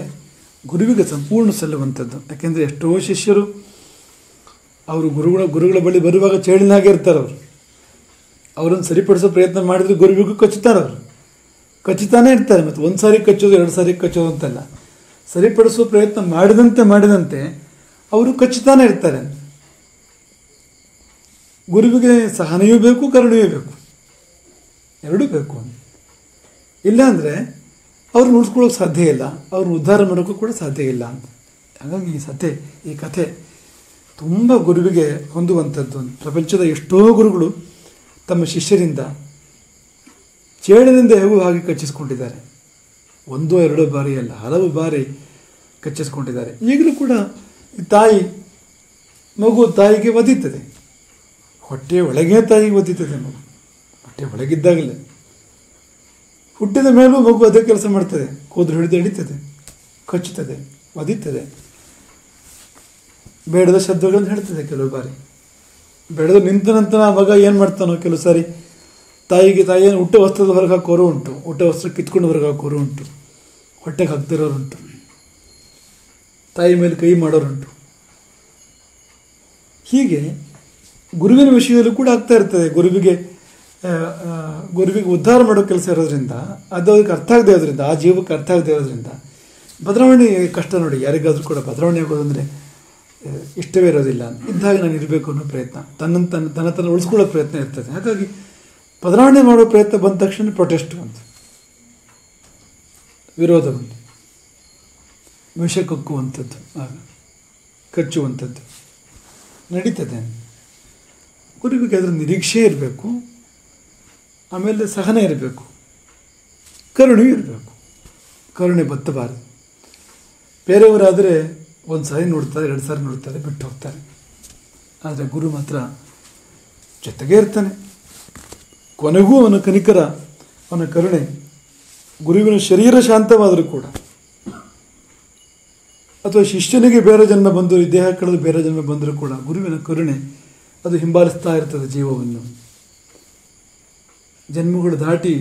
ಗುರುವಿಗೆ ಸಂಪೂರ್ಣ ಸಲ್ಲುವಂಥದ್ದು. ಯಾಕೆಂದರೆ ಎಷ್ಟೋ ಶಿಷ್ಯರು ಅವರು ಗುರುಗಳ ಬಳಿ ಬರುವಾಗ ಚೇಳಿನಾಗೆ ಇರ್ತಾರೆ. ಅವರನ್ನು ಸರಿಪಡಿಸೋ ಪ್ರಯತ್ನ ಮಾಡಿದ್ರೆ ಗುರುವಿಗೂ ಕಚ್ಚುತ್ತಾರೆ, ಅವರು ಕಚ್ಚುತ್ತಾನೆ ಇರ್ತಾರೆ. ಮತ್ತು ಒಂದು ಸಾರಿ ಕಚ್ಚೋದು 2 ಸಾರಿ ಕಚ್ಚೋದು ಅಂತಲ್ಲ, ಸರಿಪಡಿಸುವ ಪ್ರಯತ್ನ ಮಾಡಿದಂತೆ ಅವರು ಕಚ್ಚುತ್ತಾನೆ ಇರ್ತಾರೆ. ಗುರುವಿಗೆ ಸಹನೆಯೂ ಬೇಕು, ಕರುಣೆಯೂ ಬೇಕು, ಎರಡೂ ಬೇಕು. ಇಲ್ಲಾಂದರೆ ಅವ್ರನ್ನ ಉಳಿಸ್ಕೊಳ್ಳೋಕೆ ಸಾಧ್ಯ ಇಲ್ಲ, ಅವ್ರನ್ನ ಉದ್ಧಾರ ಮಾಡೋಕ್ಕೂ ಕೂಡ ಸಾಧ್ಯ ಇಲ್ಲ ಅಂತ. ಹಾಗಾಗಿ ಈ ಕಥೆ ತುಂಬ ಗುರುವಿಗೆ ಹೊಂದುವಂಥದ್ದು. ಪ್ರಪಂಚದ ಎಷ್ಟೋ ಗುರುಗಳು ತಮ್ಮ ಶಿಷ್ಯರಿಂದ ಚೇಳಿನಿಂದ ಹೇಗೂ ಹಾಗೆ ಕಚ್ಚಿಸ್ಕೊಂಡಿದ್ದಾರೆ. 1-2 ಬಾರಿ ಅಲ್ಲ, ಹಲವು ಬಾರಿ ಕಚ್ಚಿಸ್ಕೊಂಡಿದ್ದಾರೆ. ಈಗಲೂ ಕೂಡ ತಾಯಿಗೆ ಒದೀತದೆ, ಹೊಟ್ಟೆಯ ಒಳಗೆ ತಾಯಿಗೆ ಒದೀತದೆ. ಮಗು ಹೊಟ್ಟೆ ಒಳಗಿದ್ದಾಗಲೇ, ಹುಟ್ಟಿದ ಮೇಲೂ ಮಗು ಅದೇ ಕೆಲಸ ಮಾಡ್ತದೆ. ಕೂದಲು ಹಿಡಿದು ಹಿಡಿತದೆ, ಕಚ್ಚುತ್ತದೆ, ಒದೀತದೆ, ಬೇಡದ ಶಬ್ದಗಳನ್ನು ಹೇಳ್ತದೆ. ಕೆಲವು ಬಾರಿ ಬೆಳೆದು ನಿಂತ ನಂತರ ಆ ಮಗ ಏನು ಮಾಡ್ತಾನೋ, ಕೆಲವು ಸಾರಿ ತಾಯಿಯನ್ನು ಊಟ ವಸ್ತ್ರದ ಹೊರಗೆ ಹಾಕೋರು ಉಂಟು, ಊಟ ವಸ್ತ್ರ ಕಿತ್ಕೊಂಡು ಹೊರಗೆ ಹಾಕೋರು ಉಂಟು, ಹೊಟ್ಟೆಗೆ ಹಾಕ್ತಿರೋರುಂಟು, ತಾಯಿ ಮೇಲೆ ಕೈ ಮಾಡೋರುಂಟು. ಹೀಗೆ ಗುರುವಿನ ವಿಷಯದಲ್ಲೂ ಕೂಡ ಆಗ್ತಾ ಇರ್ತದೆ. ಗುರುವಿಗೆ ಉದ್ಧಾರ ಮಾಡೋ ಕೆಲಸ ಇರೋದ್ರಿಂದ, ಅದು ಅದಕ್ಕೆ ಅರ್ಥ ಆಗದೆ ಇರೋದ್ರಿಂದ, ಆ ಜೀವಕ್ಕೆ ಅರ್ಥ ಆಗದೆ ಇರೋದ್ರಿಂದ ಬದಲಾವಣೆ ಕಷ್ಟ. ನೋಡಿ, ಯಾರಿಗಾದರೂ ಕೂಡ ಬದಲಾವಣೆ ಆಗೋದಂದರೆ ಇಷ್ಟವೇ ಇರೋದಿಲ್ಲ. ಇದ್ದಾಗ ನಾನು ಇರಬೇಕು ಅನ್ನೋ ಪ್ರಯತ್ನ, ತನ್ನ ಉಳಿಸ್ಕೊಳ್ಳೋ ಪ್ರಯತ್ನ ಇರ್ತದೆ. ಹಾಗಾಗಿ ಬದಲಾವಣೆ ಮಾಡೋ ಪ್ರಯತ್ನ ಬಂದ ತಕ್ಷಣ ಪ್ರೊಟೆಸ್ಟ್ ಬಂತು, ವಿರೋಧ ಬಂತು, ವಿಷ ಕಕ್ಕುವಂಥದ್ದು, ಆಗ ಕಚ್ಚುವಂಥದ್ದು ನಡೀತದೆ. ಗುರುವಿಗೆ ಅದರ ನಿರೀಕ್ಷೆ ಇರಬೇಕು, ಆಮೇಲೆ ಸಹನೆ ಇರಬೇಕು, ಕರುಣೆಯೂ ಇರಬೇಕು. ಕರುಣೆ ಬತ್ತಬಾರದು. ಬೇರೆಯವರಾದರೆ 1 ಸಾರಿ ನೋಡ್ತಾರೆ, 2 ಸಾರಿ ನೋಡ್ತಾರೆ, ಬಿಟ್ಟು ಹೋಗ್ತಾರೆ. ಆದರೆ ಗುರು ಮಾತ್ರ ಜೊತೆಗೇ ಇರ್ತಾನೆ. ಕೊನೆಗೂ ಅವನ ಕನಿಕರ, ಅವನ ಕರುಣೆ ಗುರುವಿನ ಶರೀರ ಶಾಂತವಾದರೂ ಕೂಡ, ಅಥವಾ ಶಿಷ್ಯನಿಗೆ ಬೇರೆ ಜನ್ಮ ಬಂದು ದೇಹ ಕಳೆದು ಬೇರೆ ಜನ್ಮ ಬಂದರೂ ಕೂಡ ಗುರುವಿನ ಕರುಣೆ ಅದು ಹಿಂಬಾಲಿಸ್ತಾ ಇರ್ತದೆ ಜೀವವನ್ನು. ಜನ್ಮಗಳು ದಾಟಿ,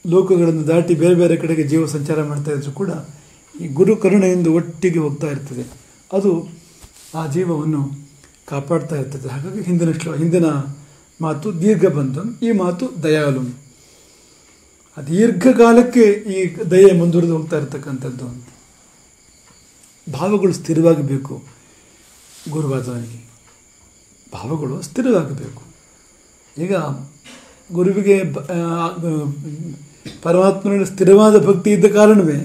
ಲೋಕಗಳನ್ನು ದಾಟಿ ಬೇರೆ ಬೇರೆ ಕಡೆಗೆ ಜೀವ ಸಂಚಾರ ಮಾಡ್ತಾ ಇದ್ರು ಕೂಡ ಈ ಗುರು ಕರುಣೆಯಿಂದ ಒಟ್ಟಿಗೆ ಹೋಗ್ತಾ ಇರ್ತದೆ. ಅದು ಆ ಜೀವವನ್ನು ಕಾಪಾಡ್ತಾ ಇರ್ತದೆ. ಹಾಗಾಗಿ ಹಿಂದಿನ ಮಾತು ದೀರ್ಘ ಬಂಧು, ಈ ಮಾತು ದಯಾಲು. ದೀರ್ಘಕಾಲಕ್ಕೆ ಈ ದಯೆ ಮುಂದುವರೆದು ಹೋಗ್ತಾ ಇರ್ತಕ್ಕಂಥದ್ದು. ಭಾವಗಳು ಸ್ಥಿರವಾಗಬೇಕು. ಗುರುವಾದವನಿಗೆ ಭಾವಗಳು ಸ್ಥಿರವಾಗಬೇಕು. ಈಗ ಗುರುವಿಗೆ ಪರಮಾತ್ಮನಲ್ಲಿ ಸ್ಥಿರವಾದ ಭಕ್ತಿ ಇದ್ದ ಕಾರಣವೇ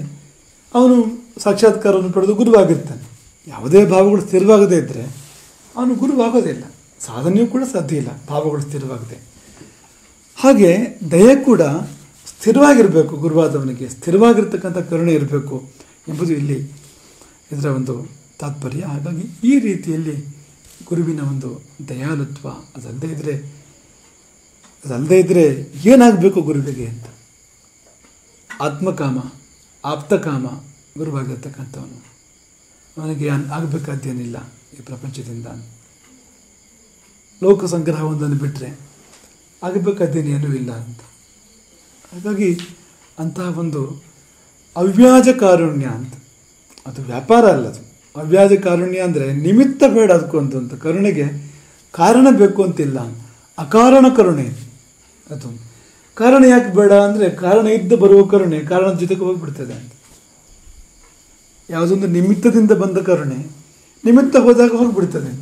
ಅವನು ಸಾಕ್ಷಾತ್ಕಾರವನ್ನು ಪಡೆದು ಗುರುವಾಗಿರ್ತಾನೆ. ಯಾವುದೇ ಭಾವಗಳು ಸ್ಥಿರವಾಗದೇ ಇದ್ದರೆ ಅವನು ಗುರುವಾಗೋದಿಲ್ಲ, ಸಾಧನೆಯೂ ಕೂಡ ಸಾಧ್ಯ ಇಲ್ಲ ಭಾವಗಳು ಸ್ಥಿರವಾಗದೆ. ಹಾಗೆ ದಯೆ ಕೂಡ ಸ್ಥಿರವಾಗಿರಬೇಕು. ಗುರುವಾದವನಿಗೆ ಸ್ಥಿರವಾಗಿರ್ತಕ್ಕಂಥ ಕರುಣೆ ಇರಬೇಕು ಎಂಬುದು ಇಲ್ಲಿ ಇದರ ಒಂದು ತಾತ್ಪರ್ಯ. ಹಾಗಾಗಿ ಈ ರೀತಿಯಲ್ಲಿ ಗುರುವಿನ ಒಂದು ದಯಾಲುತ್ವ ಅದಲ್ಲದೆ ಇದ್ದರೆ ಏನಾಗಬೇಕು ಗುರುವಿಗೆ ಅಂತ. ಆತ್ಮಕಾಮ, ಆಪ್ತಕಾಮ ಗುರುವಾಗಿರ್ತಕ್ಕಂಥವನು, ಅವನಿಗೆ ಆಗಬೇಕಾದ್ದೇನಿಲ್ಲ ಈ ಪ್ರಪಂಚದಿಂದ. ಲೋಕ ಸಂಗ್ರಹವೊಂದನ್ನು ಬಿಟ್ಟರೆ ಆಗಬೇಕಾದ್ದೇನೇನೂ ಇಲ್ಲ ಅಂತ. ಹಾಗಾಗಿ ಅಂತಹ ಒಂದು ಅವ್ಯಾಜ ಕಾರುಣ್ಯ ಅಂತ, ಅದು ವ್ಯಾಪಾರ ಅಲ್ಲ, ಅದು ಅವ್ಯಾಜ ಕಾರುಣ್ಯ ಅಂದರೆ ನಿಮಿತ್ತ ಬೇಡ ಅದಕ್ಕೂ ಅಂತ. ಕರುಣೆಗೆ ಕಾರಣ ಬೇಕು ಅಂತಿಲ್ಲ, ಅಕಾರಣ ಕರುಣೆ ಅದು. ಕಾರಣ ಯಾಕೆ ಬೇಡ ಅಂದರೆ ಕಾರಣ ಇದ್ದು ಬರುವ ಕರುಣೆ ಕಾರಣದ ಜೊತೆಗೆ ಹೋಗಿಬಿಡ್ತದೆ ಅಂತ. ಯಾವುದೊಂದು ನಿಮಿತ್ತದಿಂದ ಬಂದ ಕರುಣೆ ನಿಮಿತ್ತ ಹೋದಾಗ ಹೋಗಿಬಿಡ್ತದೆ.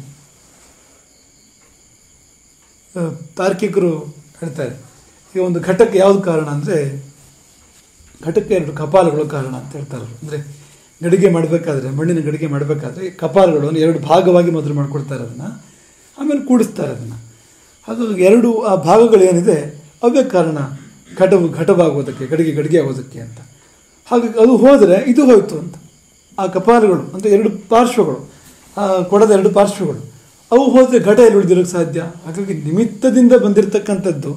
ತಾರ್ಕಿಕರು ಹೇಳ್ತಾರೆ, ಈಗ ಒಂದು ಘಟಕ್ಕೆ ಯಾವುದು ಕಾರಣ ಅಂದರೆ ಘಟಕ್ಕೆ 2 ಕಪಾಲಗಳು ಕಾರಣ ಅಂತ ಹೇಳ್ತಾರೆ. ಅಂದರೆ ಗಡಿಗೆ ಮಾಡಬೇಕಾದ್ರೆ, ಮಣ್ಣಿನ ಗಡಿಗೆ ಮಾಡಬೇಕಾದ್ರೆ ಕಪಾಲಗಳನ್ನು 2 ಭಾಗವಾಗಿ ಮೊದಲು ಮಾಡ್ಕೊಡ್ತಾರೆ, ಅದನ್ನು ಆಮೇಲೆ ಕೂಡಿಸ್ತಾರೆ ಅದನ್ನು. ಹಾಗಾಗಿ 2 ಆ ಭಾಗಗಳೇನಿದೆ ಅವೇ ಕಾರಣ ಘಟವಾಗೋದಕ್ಕೆ, ಗಡಿಗೆ ಆಗೋದಕ್ಕೆ ಅಂತ. ಹಾಗಾಗಿ ಅದು ಹೋದರೆ ಇದು ಹೋಯಿತು ಅಂತ. ಆ ಕಪಾಲಗಳು ಅಂತ 2 ಪಾರ್ಶ್ವಗಳು, ಆ ಕೊಡದ 2 ಪಾರ್ಶ್ವಗಳು ಅವು ಹೋದರೆ ಘಟ ಎಲ್ಲಿ ಉಳಿದಿರೋಕ್ಕೆ ಸಾಧ್ಯ. ಹಾಗಾಗಿ ನಿಮಿತ್ತದಿಂದ ಬಂದಿರತಕ್ಕಂಥದ್ದು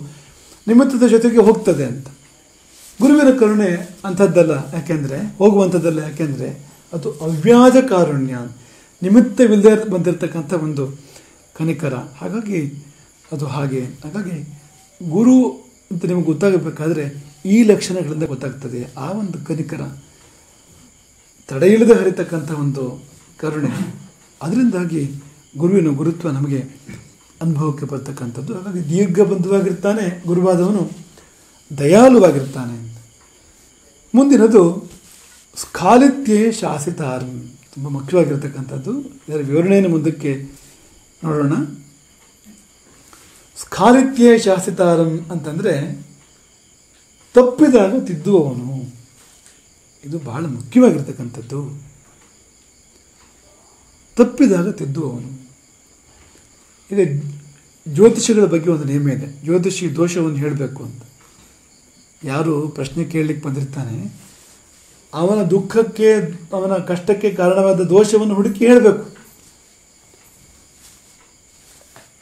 ನಿಮಿತ್ತದ ಜೊತೆಗೆ ಹೋಗ್ತದೆ ಅಂತ. ಗುರುವಿನ ಕರುಣೆ ಅಂಥದ್ದಲ್ಲ, ಯಾಕೆಂದರೆ ಹೋಗುವಂಥದ್ದಲ್ಲ, ಯಾಕೆಂದರೆ ಅದು ಅವ್ಯಾಜ ಕಾರುಣ್ಯ, ನಿಮಿತ್ತವಿಲ್ಲದೆ ಬಂದಿರತಕ್ಕಂಥ ಒಂದು ಕನಿಕರ. ಹಾಗಾಗಿ ಅದು ಹಾಗೆ. ಹಾಗಾಗಿ ಗುರು ಅಂತ ನಿಮಗೆ ಗೊತ್ತಾಗಬೇಕಾದ್ರೆ ಈ ಲಕ್ಷಣಗಳಿಂದ ಗೊತ್ತಾಗ್ತದೆ. ಆ ಒಂದು ಕನಿಕರ, ತಡೆಯಿಲ್ಲದೆ ಹರಿತಕ್ಕಂಥ ಒಂದು ಕರುಣೆ, ಅದರಿಂದಾಗಿ ಗುರುವಿನ ಗುರುತ್ವ ನಮಗೆ ಅನುಭವಕ್ಕೆ ಬರ್ತಕ್ಕಂಥದ್ದು. ಹಾಗಾಗಿ ದೀರ್ಘ ಬಂಧುವಾಗಿರ್ತಾನೆ ಗುರುವಾದವನು, ದಯಾಳುವಾಗಿರ್ತಾನೆ. ಮುಂದಿನದು ಸ್ಖಾಲಿತ್ಯೇ ಶಾಸಿತಾರಂ, ತುಂಬ ಮುಖ್ಯವಾಗಿರ್ತಕ್ಕಂಥದ್ದು. ಇದರ ವಿವರಣೆಯನ್ನು ಮುಂದಕ್ಕೆ ನೋಡೋಣ. ಸ್ಖಾಲಿತ್ಯೇ ಶಾಸಿತಾರಂ ಅಂತಂದರೆ ತಪ್ಪಿದಾಗ ತಿದ್ದುವವನು. ಇದು ಬಹಳ ಮುಖ್ಯವಾಗಿರ್ತಕ್ಕಂಥದ್ದು. ತಪ್ಪಿದಾಗ ತಿದ್ದುವವನು. ಈಗ ಜ್ಯೋತಿಷಿಗಳ ಬಗ್ಗೆ ಒಂದು ನಿಯಮ ಇದೆ, ಜ್ಯೋತಿಷಿ ದೋಷವನ್ನು ಹೇಳಬೇಕು ಅಂತ. ಯಾರು ಪ್ರಶ್ನೆ ಕೇಳಲಿಕ್ಕೆ ಬಂದಿರ್ತಾನೆ ಅವನ ದುಃಖಕ್ಕೆ, ಅವನ ಕಷ್ಟಕ್ಕೆ ಕಾರಣವಾದ ದೋಷವನ್ನು ಹುಡುಕಿ ಹೇಳಬೇಕು.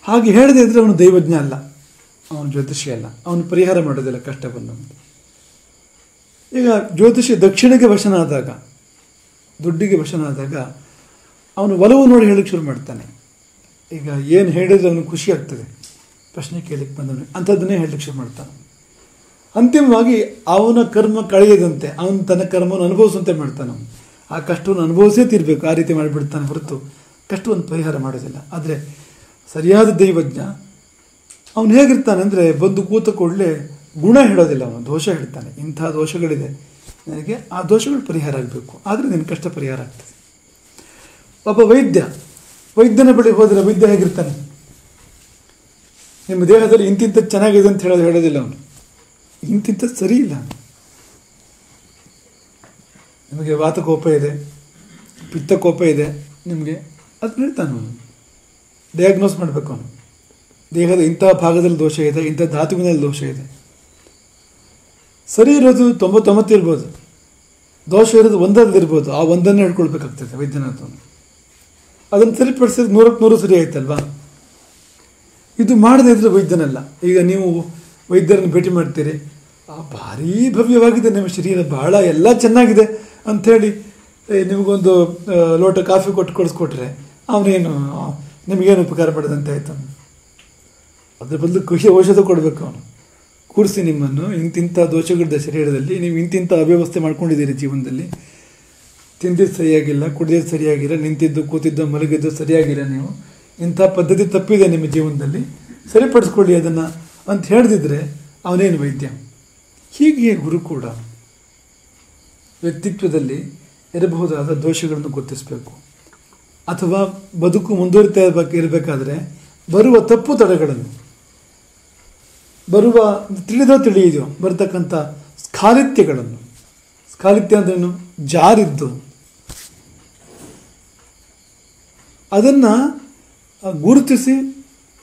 ಹಾಗೆ ಹೇಳದೇ ಇದ್ದರೆ ಅವನು ದೈವಜ್ಞ ಅಲ್ಲ, ಅವನು ಜ್ಯೋತಿಷಿ ಅಲ್ಲ, ಅವನು ಪರಿಹಾರ ಮಾಡೋದಿಲ್ಲ ಕಷ್ಟವನ್ನು. ಈಗ ಜ್ಯೋತಿಷಿ ದಕ್ಷಿಣೆಗೆ ವಶನಾದಾಗ, ದುಡ್ಡಿಗೆ ವಶನಾದಾಗ ಅವನು ಒಲವು ನೋಡಿ ಹೇಳಕ್ಕೆ ಶುರು ಮಾಡ್ತಾನೆ. ಈಗ ಏನು ಹೇಳಿದ್ರೆ ಅವನಿಗೆ ಖುಷಿ ಆಗ್ತದೆ, ಪ್ರಶ್ನೆ ಕೇಳಲಿಕ್ಕೆ ಬಂದವನಿಗೆ ಅಂಥದ್ದನ್ನೇ ಹೇಳಲಿಕ್ಕೆ ಶುರು ಮಾಡ್ತಾನೆ. ಅಂತಿಮವಾಗಿ ಅವನ ಕರ್ಮ ಕಳೆಯದಂತೆ, ಅವನು ತನ್ನ ಕರ್ಮವನ್ನು ಅನುಭವಿಸುವಂತೆ ಮಾಡ್ತಾನೆ. ಅವನು ಆ ಕಷ್ಟವನ್ನು ಅನುಭವಿಸೇ ತೀರಬೇಕು, ಆ ರೀತಿ ಮಾಡಿಬಿಡ್ತಾನೆ ಹೊರತು ಕಷ್ಟವನ್ನು ಪರಿಹಾರ ಮಾಡೋದಿಲ್ಲ. ಆದರೆ ಸರಿಯಾದ ದೈವಜ್ಞ ಅವನು ಹೇಗಿರ್ತಾನೆ ಅಂದರೆ ಬಂದು ಕೂತ ಕೂಡಲೇ ಗುಣ ಹೇಳೋದಿಲ್ಲ, ಅವನು ದೋಷ ಹೇಳ್ತಾನೆ. ಇಂಥ ದೋಷಗಳಿದೆ ನನಗೆ, ಆ ದೋಷಗಳು ಪರಿಹಾರ ಆಗಬೇಕು, ಆದರೆ ನಿನ್ನ ಕಷ್ಟ ಪರಿಹಾರ ಆಗ್ತದೆ. ಒಬ್ಬ ವೈದ್ಯನ ಬಳಿ ಹೋದರೆ ವೈದ್ಯ ಹೇಗಿರ್ತಾನೆ, ನಿಮ್ಮ ದೇಹದಲ್ಲಿ ಇಂತಿಂಥದ್ದು ಚೆನ್ನಾಗಿದೆ ಅಂತ ಹೇಳೋದಿಲ್ಲ ಅವನು, ಇಂತಿಂಥದ್ದು ಸರಿ ಇಲ್ಲ. ನಿಮಗೆ ವಾತಕೋಪ ಇದೆ, ಪಿತ್ತಕೋಪ ಇದೆ ನಿಮಗೆ, ಅದು ಹೇಳ್ತಾನೆ ಅವನು. ಡಯಾಗ್ನೋಸ್ ಮಾಡಬೇಕು ಅವನು. ದೇಹದ ಇಂಥ ಭಾಗದಲ್ಲಿ ದೋಷ ಇದೆ, ಇಂಥ ಧಾತುವಿನಲ್ಲಿ ದೋಷ ಇದೆ. ಸರಿ ಇರೋದು 99 ಇರ್ಬೋದು, ದೋಷ ಇರೋದು ಒಂದರಲ್ಲಿರ್ಬೋದು. ಆ ಒಂದನ್ನೇ ಹೇಳ್ಕೊಳ್ಬೇಕಾಗ್ತದೆ ವೈದ್ಯನಾಥವನು. ಅದನ್ನು ಸರಿಪಡಿಸಿದ್ರೆ 100ಕ್ಕೆ 100 ಸರಿ ಆಯ್ತಲ್ವಾ. ಇದು ಮಾಡದೇ ಇದ್ರೆ ವೈದ್ಯನಲ್ಲ. ಈಗ ನೀವು ವೈದ್ಯರನ್ನು ಭೇಟಿ ಮಾಡ್ತೀರಿ, ಭಾರೀ ಭವ್ಯವಾಗಿದೆ ನಿಮ್ಮ ಶರೀರ, ಬಹಳ ಎಲ್ಲ ಚೆನ್ನಾಗಿದೆ ಅಂಥೇಳಿ ನಿಮಗೊಂದು ಲೋಟ ಕಾಫಿ ಕೊಟ್ಟು ಕಳಿಸ್ಕೊಟ್ರೆ ಅವನೇನು ನಿಮಗೇನು ಉಪಕಾರ ಪಡೆದಂತೆ ಆಯಿತು. ಅದ್ರ ಬದಲು ಕೃಷಿ ಔಷಧ ಕೊಡಬೇಕು. ಅವನು ಕೂರಿಸಿ ನಿಮ್ಮನ್ನು ಇಂತಿಂಥ ದೋಷಗಳಿದ್ದ ಶರೀರದಲ್ಲಿ ನೀವು ಇಂತಿಂಥ ಅವ್ಯವಸ್ಥೆ ಮಾಡ್ಕೊಂಡಿದ್ದೀರಿ ಜೀವನದಲ್ಲಿ, ತಿಂದಿದ್ದು ಸರಿಯಾಗಿಲ್ಲ, ಕುಡಿಯೋದು ಸರಿಯಾಗಿಲ್ಲ, ನಿಂತಿದ್ದು ಕೂತಿದ್ದು ಮಲಗಿದ್ದು ಸರಿಯಾಗಿಲ್ಲ, ನೀವು ಇಂಥ ಪದ್ಧತಿ ತಪ್ಪಿದೆ ನಿಮ್ಮ ಜೀವನದಲ್ಲಿ, ಸರಿಪಡಿಸ್ಕೊಳ್ಳಿ ಅದನ್ನು ಅಂತ ಹೇಳಿದಿದ್ರೆ ಅವನೇನು ವೈದ್ಯ. ಹೀಗೆ ಗುರು ಕೂಡ ವ್ಯಕ್ತಿತ್ವದಲ್ಲಿ ಇರಬಹುದಾದ ದೋಷಗಳನ್ನು ಗುರುತಿಸಬೇಕು, ಅಥವಾ ಬದುಕು ಮುಂದುವರಿತಾ ಇರಬೇಕಾದ್ರೆ ಬರುವ ತಪ್ಪು ತಡೆಗಳನ್ನು, ಬರುವ ತಿಳಿಯದೆಯೋ ಬರತಕ್ಕಂಥ ಸ್ಖಾಲಿತ್ಯಗಳನ್ನು, ಸ್ಖಾಲಿತ್ಯ ಅಂದ್ರೇನು, ಜಾರಿದ್ದು, ಅದನ್ನು ಗುರುತಿಸಿ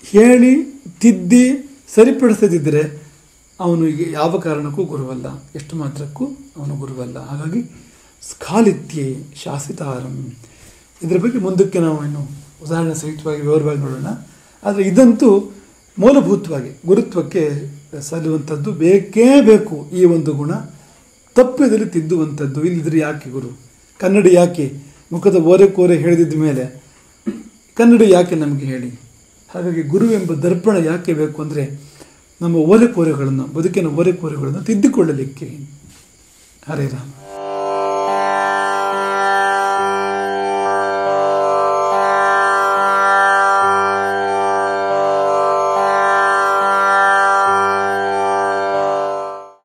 ಹೇಳಿ ತಿದ್ದಿ ಸರಿಪಡಿಸದಿದ್ದರೆ ಅವನು ಯಾವ ಕಾರಣಕ್ಕೂ ಗುರುವಲ್ಲ, ಎಷ್ಟು ಮಾತ್ರಕ್ಕೂ ಅವನು ಗುರುವಲ್ಲ. ಹಾಗಾಗಿ ಸ್ಖಾಲಿತ್ಯೆ ಶಾಸಿತಾರಂ, ಇದರ ಬಗ್ಗೆ ಮುಂದಕ್ಕೆ ನಾವು ಇನ್ನು ಉದಾಹರಣೆ ಸಹಿತವಾಗಿ ವಿವರವಾಗಿ ನೋಡೋಣ. ಆದರೆ ಇದಂತೂ ಮೂಲಭೂತವಾಗಿ ಗುರುತ್ವಕ್ಕೆ ಸಲ್ಲುವಂಥದ್ದು, ಬೇಕೇ ಬೇಕು ಈ ಒಂದು ಗುಣ, ತಪ್ಪಿದಲ್ಲಿ ತಿದ್ದುವಂಥದ್ದು. ಇಲ್ಲಿದ್ರೆ ಯಾಕೆ ಗುರು, ಕನ್ನಡಿ ಯಾಕೆ, ಮುಖದ ಓರೆ ಕೋರೆ ಹೇಳಿದ ಮೇಲೆ ಕನ್ನಡಿ ಯಾಕೆ ನಮಗೆ ಹೇಳಿ. ಹಾಗಾಗಿ ಗುರುವೆಂಬ ದರ್ಪಣ ಯಾಕೆ ಬೇಕು ಅಂದರೆ ನಮ್ಮ ಓರೆ ಕೋರೆಗಳನ್ನು, ಬದುಕಿನ ಓರೆ ಕೋರೆಗಳನ್ನು ತಿದ್ದಿಕೊಳ್ಳಲಿಕ್ಕೆ. ಹರೇ ರಾಮ.